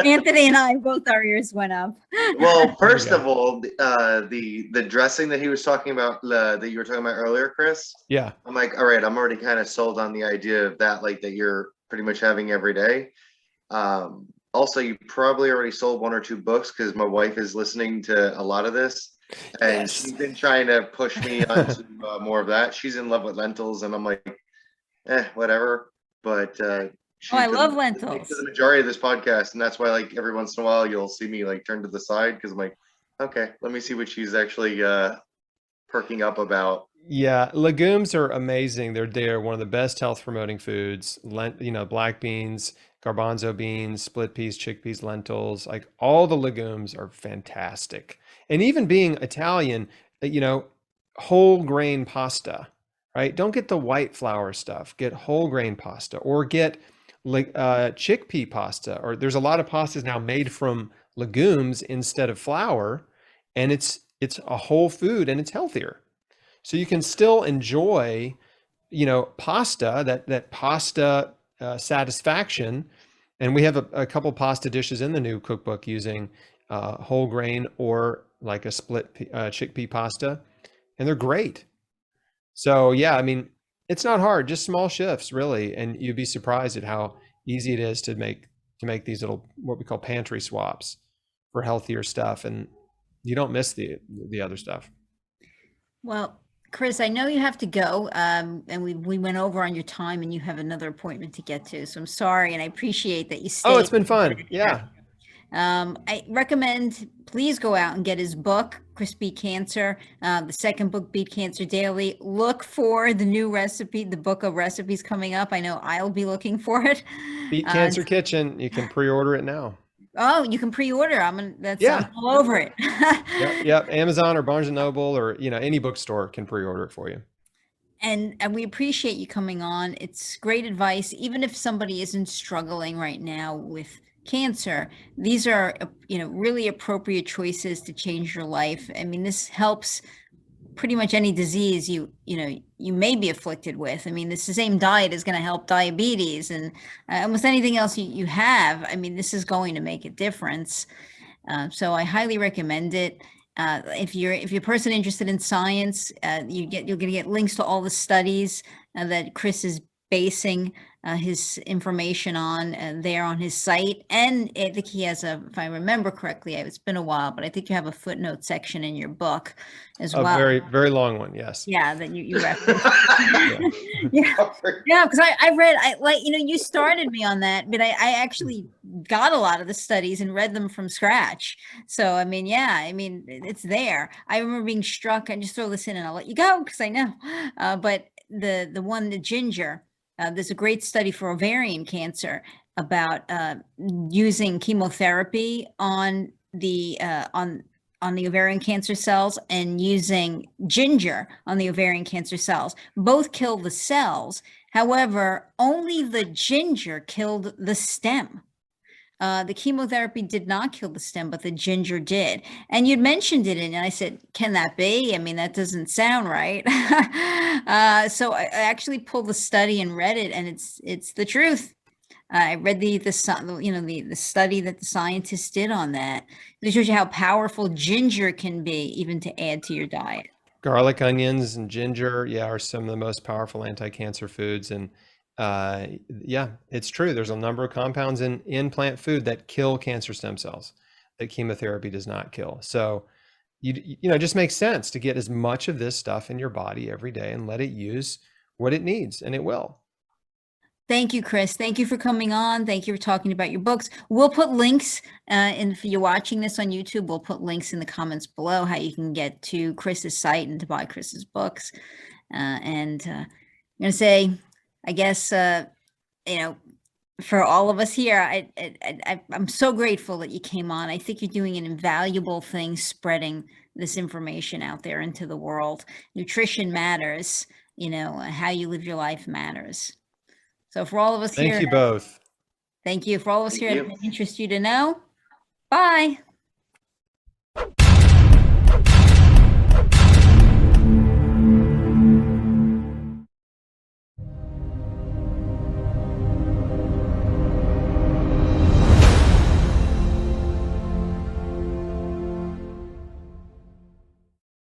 S1: Anthony and I, both our ears went up.
S3: Well,
S2: There you
S3: first
S2: go.
S3: of all, the dressing that he was talking about, that you were talking about earlier, Chris.
S2: Yeah.
S3: I'm like, all right, I'm already kind of sold on the idea of that, like that you're pretty much having every day. Also, you probably already sold 1 or 2 books because my wife is listening to a lot of this, and
S2: Yes.
S3: she's been trying to push me onto more of that. She's in love with lentils, and I'm like, whatever. But
S1: Oh, I
S3: she's
S1: love
S3: been listening to
S1: lentils.
S3: the majority of this podcast, and that's why, like, every once in a while, you'll see me like turn to the side because I'm like, okay, let me see what she's actually perking up about.
S2: Yeah, legumes are amazing. They're one of the best health promoting foods. You know, black beans, garbanzo beans, split peas, chickpeas, lentils, like all the legumes are fantastic. And even being Italian, you know, whole grain pasta, right? Don't get the white flour stuff. Get whole grain pasta or get like chickpea pasta. Or there's a lot of pastas now made from legumes instead of flour, and it's a whole food and it's healthier. So you can still enjoy, you know, pasta, that pasta satisfaction. And we have a couple pasta dishes in the new cookbook using whole grain or like a split chickpea pasta, and they're great. So yeah, I mean, it's not hard, just small shifts really, and you'd be surprised at how easy it is to make these little what we call pantry swaps for healthier stuff, and you don't miss the other stuff.
S1: Well, Chris, I know you have to go, and we went over on your time, and you have another appointment to get to. So I'm sorry, and I appreciate that you
S2: Oh, it's
S1: stayed.
S2: been fun. Yeah.
S1: I recommend please go out and get his book, Chrisbeatcancer. The second book, Beat Cancer Daily. Look for the new recipe, the book of recipes coming up. I know I'll be looking for it.
S2: Beat
S1: Uh,
S2: Cancer Kitchen. You can pre-order it now.
S1: oh, you can pre-order. I'm
S2: Yeah.
S1: all over it.
S2: Yep. Yep. Amazon or Barnes and Noble or any bookstore can pre-order it for you.
S1: And we appreciate you coming on. It's great advice, even if somebody isn't struggling right now with cancer. These are, really appropriate choices to change your life. I mean, this helps pretty much any disease you may be afflicted with. I mean, the same diet is going to help diabetes and almost anything else you have. I mean, this is going to make a difference. So I highly recommend it. If you're a person interested in science, you're going to get links to all the studies that Chris is basing his information on there on his site. And I think he has if I remember correctly, it's been a while, but I think you have a footnote section in your book as
S2: A
S1: well.
S2: very, very long one. Yes.
S1: Yeah, that you referenced.
S2: Yeah.
S1: Yeah, because I read, you started me on that, but I actually got a lot of the studies and read them from scratch. So, I mean, yeah, I mean, it's there. I remember being struck, and just throw this in and I'll let you go because I know. But the ginger, there's a great study for ovarian cancer about using chemotherapy on the ovarian cancer cells and using ginger on the ovarian cancer cells. Both kill the cells. However, only the ginger killed the stem. The chemotherapy did not kill the stem, but the ginger did. And you'd mentioned it, and I said, "Can that be? I mean, that doesn't sound right." So I actually pulled the study and read it, and it's the truth. I read the study that the scientists did on that. It shows you how powerful ginger can be, even to add to your diet.
S2: Garlic, onions, and ginger, yeah, are some of the most powerful anti-cancer foods. And yeah, it's true. There's a number of compounds in plant food that kill cancer stem cells that chemotherapy does not kill. So it just makes sense to get as much of this stuff in your body every day and let it use what it needs, and it will.
S1: Thank you, Chris. Thank you for coming on. Thank you for talking about your books. We'll put links, and if you're watching this on YouTube, we'll put links in the comments below how you can get to Chris's site and to buy Chris's books. And I'm going to say, I guess, for all of us here, I'm so grateful that you came on. I think you're doing an invaluable thing spreading this information out there into the world. Nutrition matters. you know, how you live your life matters. So for all of us here,
S2: Thank you both.
S1: thank you. For all of us
S3: Thank
S1: here
S3: you.
S1: that interest you to know, bye.